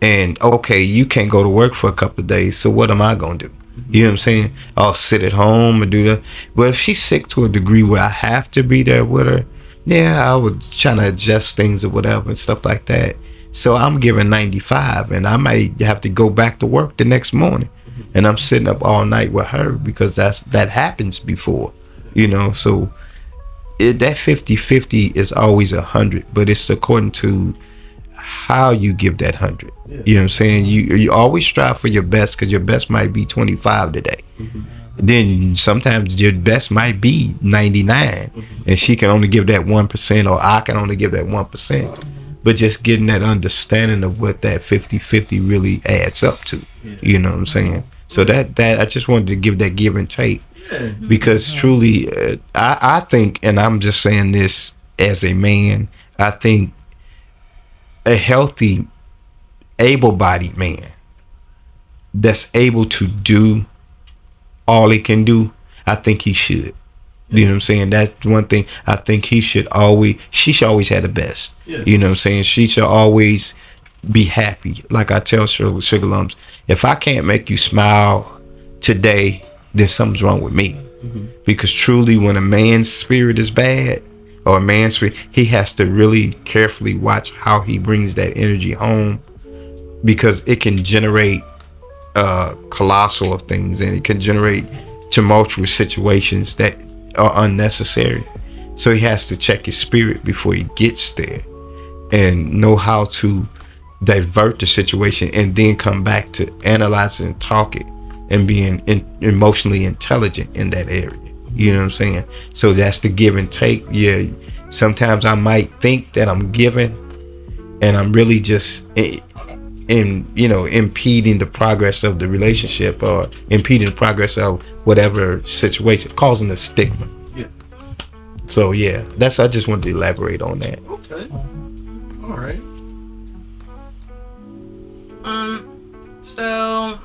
And okay, you can't go to work for a couple of days, so what am I gonna do? You know what I'm saying? I'll sit at home and do that. But if she's sick to a degree where I have to be there with her, yeah, I would try to adjust things or whatever and stuff like that. So I'm giving 95, and I might have to go back to work the next morning, and I'm sitting up all night with her because that happens before, you know. So that 50-50 is always 100, but it's according to how you give that 100. You know what I'm saying? You always strive for your best, because your best might be 25 today. Then sometimes your best might be 99, and she can only give that 1%, or I can only give that 1%. But just getting that understanding of what that 50-50 really adds up to. You know what I'm saying? So that I just wanted to give that give and take, because truly, I think, and I'm just saying this as a man, I think a healthy, able-bodied man that's able to do all he can do, I think he should. You know what I'm saying? That's one thing. I think she should always have the best. You know what I'm saying? She should always be happy. Like I tell Sugar Lumps, if I can't make you smile today, then something's wrong with me. Because truly, when a man's spirit is bad, or a man's spirit, he has to really carefully watch how he brings that energy home, because it can generate colossal of things, and it can generate tumultuous situations that are unnecessary. So he has to check his spirit before he gets there, and know how to divert the situation, and then come back to analyzing and talking and being emotionally intelligent in that area. You know what I'm saying? So that's the give and take. Yeah, sometimes I might think that I'm giving, and I'm really just impeding the progress of the relationship, or impeding the progress of whatever situation, causing a stigma. So yeah, I just wanted to elaborate on that. Okay. All right. So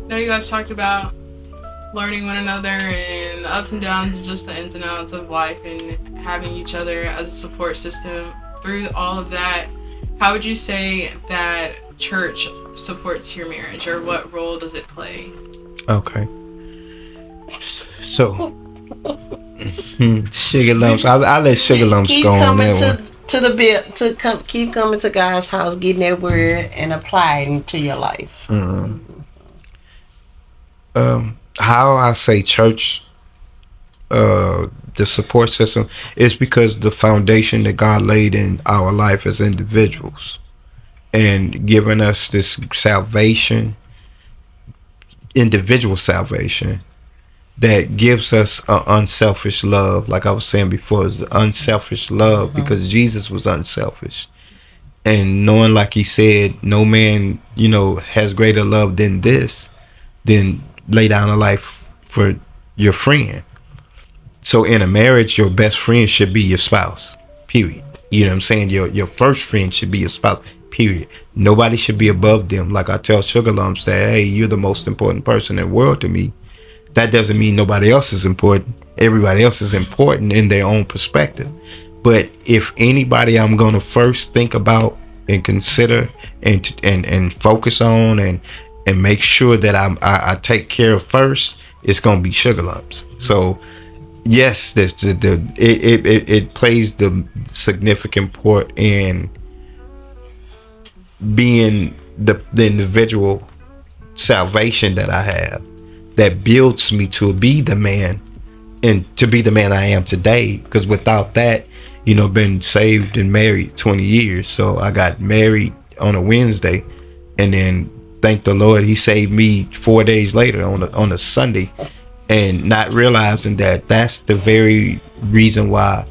now you guys talked about learning one another and the ups and downs and just the ins and outs of life, and having each other as a support system through all of that. How would you say that church supports your marriage, or what role does it play? Okay. So Sugar Lumps, I'll let Sugar Lumps go on that one. Keep coming to God's house, getting that word and applying it to your life. How I say church, the support system, is because the foundation that God laid in our life as individuals, and giving us this salvation, individual salvation that gives us an unselfish love. Like I was saying before, it's unselfish love because Jesus was unselfish. And knowing, like he said, no man, has greater love than this, than lay down a life for your friend. So in a marriage, your best friend should be your spouse, period. You know what I'm saying? Your first friend should be your spouse, period. Nobody should be above them. Like I tell Sugar Lumps that, hey, you're the most important person in the world to me. That doesn't mean nobody else is important. Everybody else is important in their own perspective. But if anybody I'm going to first think about and consider and focus on and make sure that I take care of first, it's going to be Sugar Lumps. So yes, it plays the significant part in being the individual salvation that I have that builds me to be the man and to be the man I am today. Because without that, been saved and married 20 years. So I got married on a Wednesday, and then thank the Lord he saved me 4 days later on a Sunday, and not realizing that that's the very reason why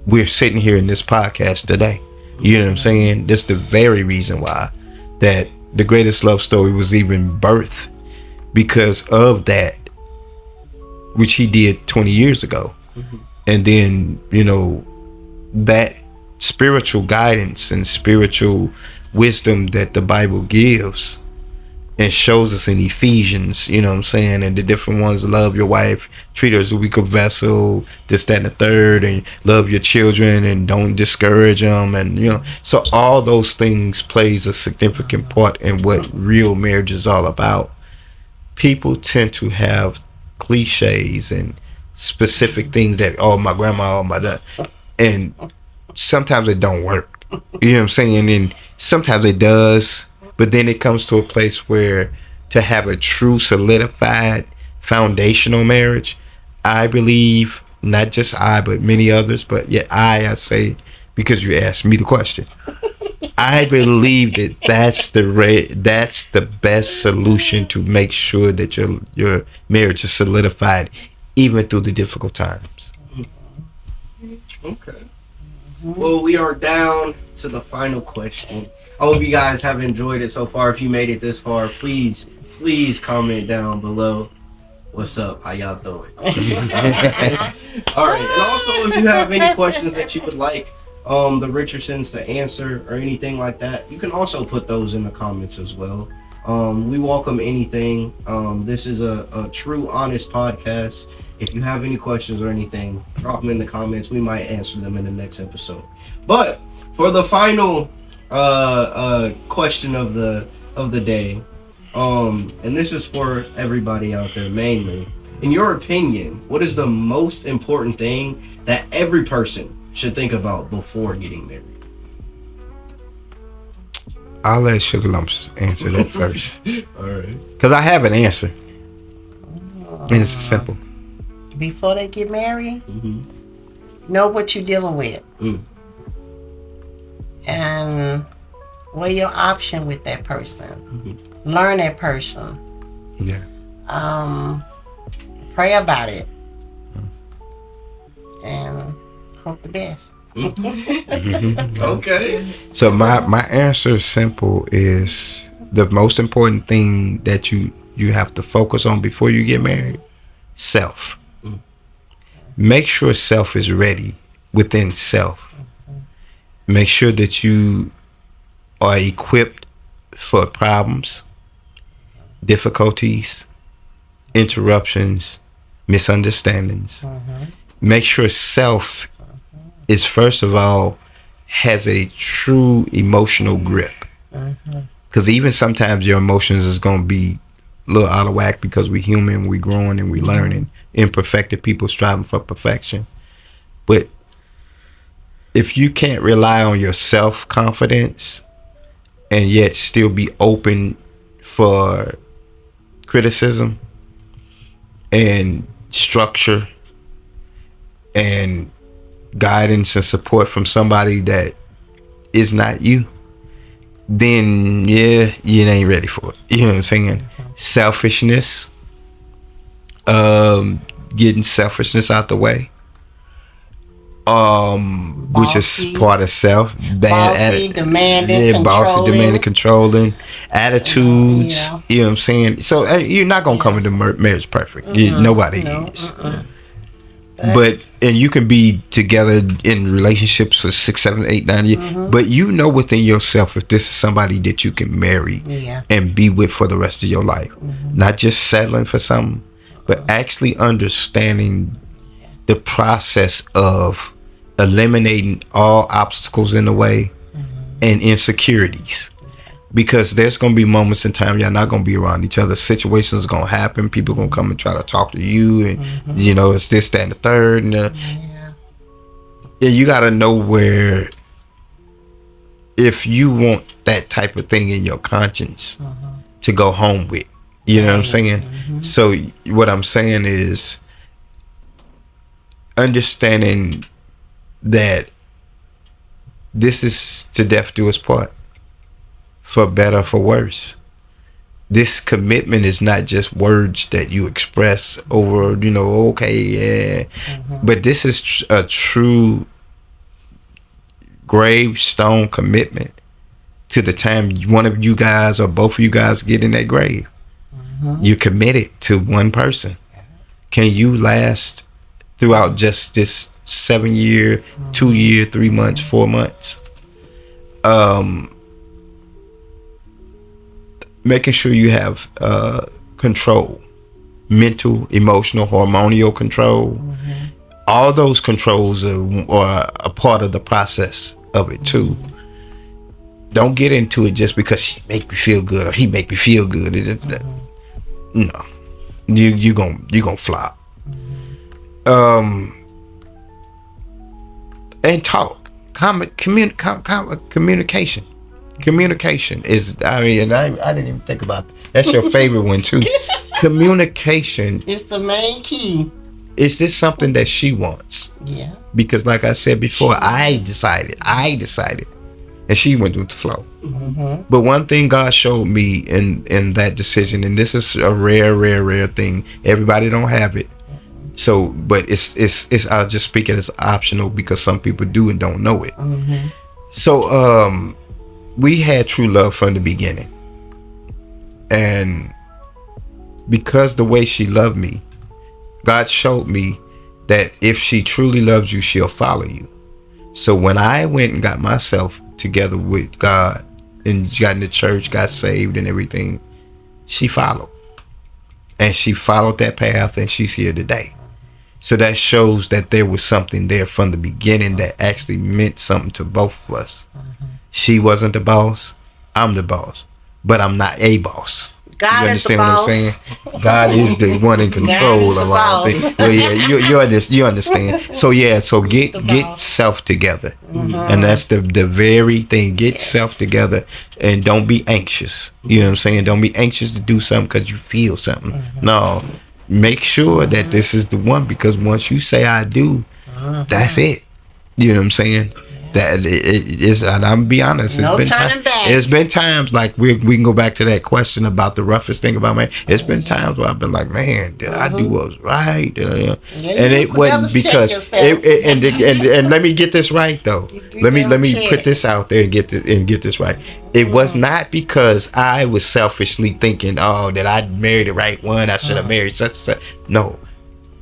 we're sitting here in this podcast today. You know what I'm saying? That's the very reason why that the greatest love story was even birthed, because of that, which he did 20 years ago. And then, that spiritual guidance and spiritual wisdom that the Bible gives and shows us in Ephesians, you know what I'm saying, and the different ones: love your wife, treat her as a weaker vessel, this, that, and the third, and love your children and don't discourage them, and so all those things plays a significant part in what real marriage is all about. People tend to have cliches and specific things that, oh, my grandma, oh, my dad, and sometimes it don't work. You know what I'm saying? And sometimes it does, but then it comes to a place where to have a true solidified foundational marriage, I believe, not just I, but many others, but yet I say, because you asked me the question, I believe that that's the best solution to make sure that your marriage is solidified even through the difficult times. Okay. Well, we are down to the final question. I hope you guys have enjoyed it so far. If you made it this far, please comment down below. What's up? How y'all doing? All right. And also, if you have any questions that you would like the Richardsons to answer or anything like that, you can also put those in the comments as well. We welcome anything. This is a true, honest podcast. If you have any questions or anything, drop them in the comments. We might answer them in the next episode. But for the final question of the day, and this is for everybody out there mainly. In your opinion, what is the most important thing that every person should think about before getting married? I'll let Sugar Lumps answer that first. All right. Because I have an answer. And it's simple. Before they get married, know what you're dealing with. And weigh your option with that person. Learn that person. Yeah. Pray about it. And hope the best. Okay. So my answer is simple: is the most important thing that you have to focus on before you get married, self. Make sure self is ready within self. Make sure that you are equipped for problems, difficulties, interruptions, misunderstandings. Make sure self is, first of all, has a true emotional grip. Because even sometimes your emotions is going to be a little out of whack, because we're human, we're growing and we're learning. Imperfected people striving for perfection. But if you can't rely on your self-confidence and yet still be open for criticism and structure and guidance and support from somebody that is not you, then yeah, you ain't ready for it. You know what I'm saying? Selfishness, getting selfishness out the way. Which is Bossy. part of self. Bossy, demanding, bossy, controlling. demanding, controlling, attitudes. Yeah. You know what I'm saying? So you're not gonna come into marriage perfect. Nobody No, is. But and you can be together in relationships for 6, 7, 8, 9 years. But you know within yourself if this is somebody that you can marry Yeah. and be with for the rest of your life. Not just settling for something, but actually understanding the process of eliminating all obstacles in the way and insecurities. Because there's going to be moments in time y'all not going to be around each other. Situations are going to happen. People going to come and try to talk to you. And, you know, it's this, that, and the third. And, yeah, you got to know where, if you want that type of thing in your conscience to go home with. You know what I'm saying? So what I'm saying is understanding that this is to death do us part. For better, for worse. This commitment is not just words that you express over, you know, okay, yeah. But this is a true gravestone commitment to the time one of you guys or both of you guys get in that grave. You're committed to one person. Can you last throughout just this 7 year, 2 year, 3 months, 4 months? Making sure you have control, mental, emotional, hormonal control. All those controls are a part of the process of it too. Don't get into it just because she make me feel good or he make me feel good. It's that, no, you gonna flop. And talk, communication. Communication is, I mean, and I didn't even think about that. That's your favorite one too. Communication. It's the main key. Is this something that she wants? Yeah. Because like I said before, I decided, and she went with the flow. But one thing God showed me in that decision, and this is a rare thing. Everybody don't have it. So, but it's I'll just speak it as optional because some people do and don't know it. So, we had true love from the beginning, and because the way she loved me, God showed me that if she truly loves you, she'll follow you. So when I went and got myself together with God and got in the church, got saved and everything, she followed, and she followed that path, and she's here today. So that shows that there was something there from the beginning that actually meant something to both of us. She wasn't the boss, I'm the boss, but I'm not a boss. God You is the understand what I'm boss. saying? God is the one in control the of all boss. things. Well, yeah, you understand. So yeah, so get boss. self together, and that's the very thing. Get self together, and don't be anxious. You know what I'm saying? Don't be anxious to do something because you feel something. No, make sure that this is the one, because once you say I do, that's it. You know what I'm saying? That it is, and I'm be honest. No turning back. It's been times like we can go back to that question about the roughest thing about man. It's been times where I've been like, man, did I do what was right? And it wasn't because and let me get this right though. Let me put this out there and get this right. It was not because I was selfishly thinking, oh, that I married the right one. I should have married such and such. No,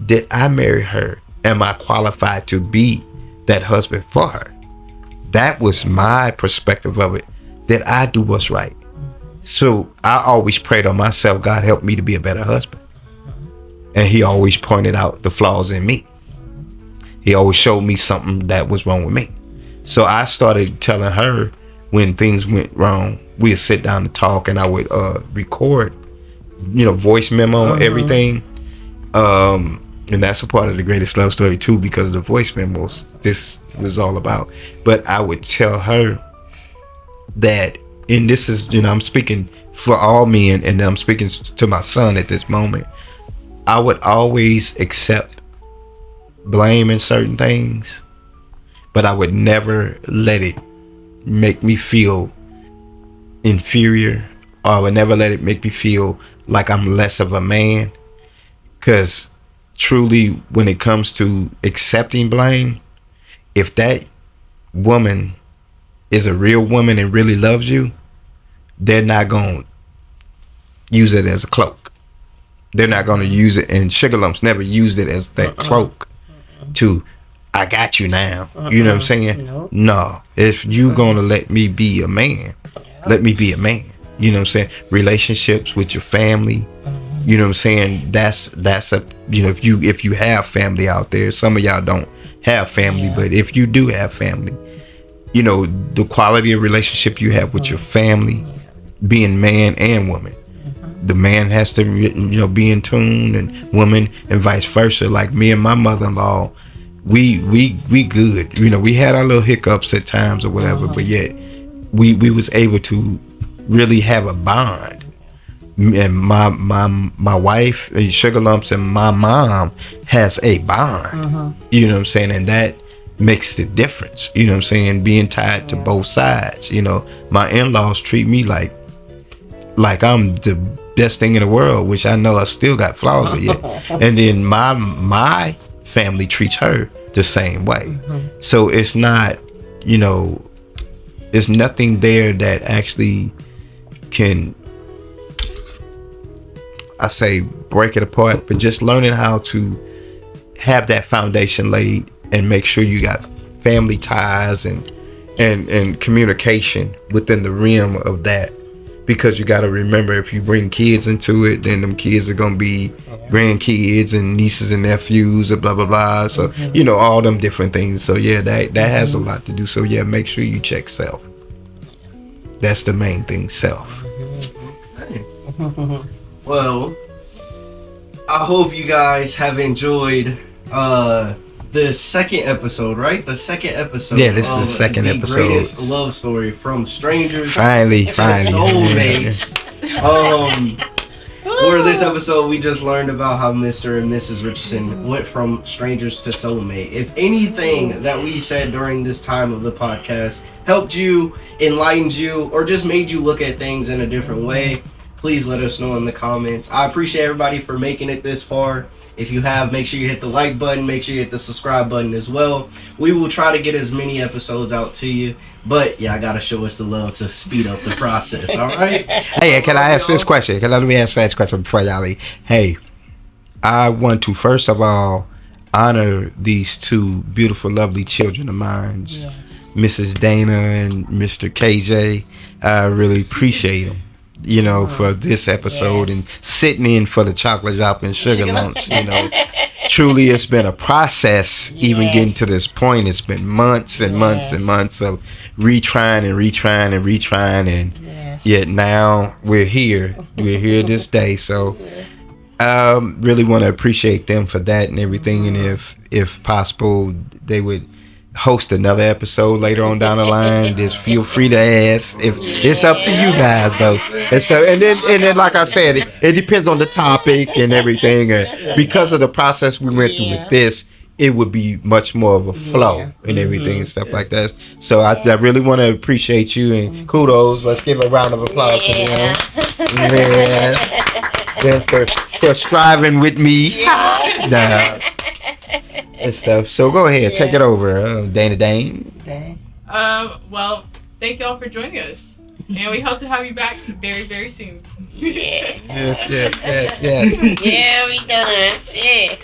did I marry her? Am I qualified to be that husband for her? That was my perspective of it, that I do what's right. So I always prayed on myself, God help me to be a better husband. And he always pointed out the flaws in me. He always showed me something that was wrong with me. So I started telling her when things went wrong, we'd sit down and talk, and I would record, voice memo, everything. And that's a part of the greatest love story too, because the voice memos this was all about. But I would tell her that, and this is, I'm speaking for all men, and I'm speaking to my son at this moment. I would always accept blame in certain things, but I would never let it make me feel inferior, or I would never let it make me feel like I'm less of a man. Because truly, when it comes to accepting blame, if that woman is a real woman and really loves you, they're not going to use it as a cloak. They're not going to use it, and Sugar Lumps never used it as that cloak to, I got you now. You know what I'm saying? Nope. No. If you going to let me be a man, let me be a man. You know what I'm saying? Relationships with your family. You know what I'm saying? That's a, you know, if you have family out there, some of y'all don't have family, but if you do have family, you know, the quality of relationship you have with your family, being man and woman. The man has to, you know, be in tune, and woman, and vice versa. Like me and my mother-in-law, we good. You know, we had our little hiccups at times or whatever, but yet we was able to really have a bond. And my wife, Sugar Lumps, and my mom has a bond. You know what I'm saying? And that makes the difference. You know what I'm saying? Being tied to both sides. You know, my in-laws treat me like I'm the best thing in the world, which I know I still got flaws with yet. And then my family treats her the same way. So it's not, you know, there's nothing there that actually can, I say, break it apart, but just learning how to have that foundation laid and make sure you got family ties and communication within the realm of that. Because you got to remember, if you bring kids into it, then them kids are going to be grandkids and nieces and nephews and blah, blah, blah. So, you know, all them different things. So, yeah, that has a lot to do. So, yeah, make sure you check self. That's the main thing, self. Okay. Well, I hope you guys have enjoyed the second episode, right? The second episode. Yeah, this is the second episode. The greatest love story, from strangers Finally. to soulmates. For this episode, we just learned about how Mr. and Mrs. Richardson went from strangers to soulmate. If anything that we said during this time of the podcast helped you, enlightened you, or just made you look at things in a different way, please let us know in the comments. I appreciate everybody for making it this far. If you have, make sure you hit the like button. Make sure you hit the subscribe button as well. We will try to get as many episodes out to you. But, yeah, I got to show us the love to speed up the process, all right? Hey, can I ask this question? Let me ask this question before y'all leave. Hey, I want to, first of all, honor these two beautiful, lovely children of mine, Mrs. Dana and Mr. KJ. I really appreciate them, you know, for this episode and sitting in for the chocolate drop and sugar lumps. You know, truly, it's been a process even getting to this point. It's been months and months and months of retrying, and yet now we're here. We're here this day. So really want to appreciate them for that and everything. And if possible, they would host another episode later on down the line. Just feel free to ask. If it's up to you guys though. And then like I said, it depends on the topic and everything. And because of the process we went through with this, it would be much more of a flow and everything and stuff like that. So I really want to appreciate you and kudos. Let's give a round of applause to them. Then for striving with me. And stuff. So go ahead, take it over, Dana Dane. Well, thank y'all for joining us, and we hope to have you back very, very soon. Yeah. Yes. Yeah, we done. Yeah.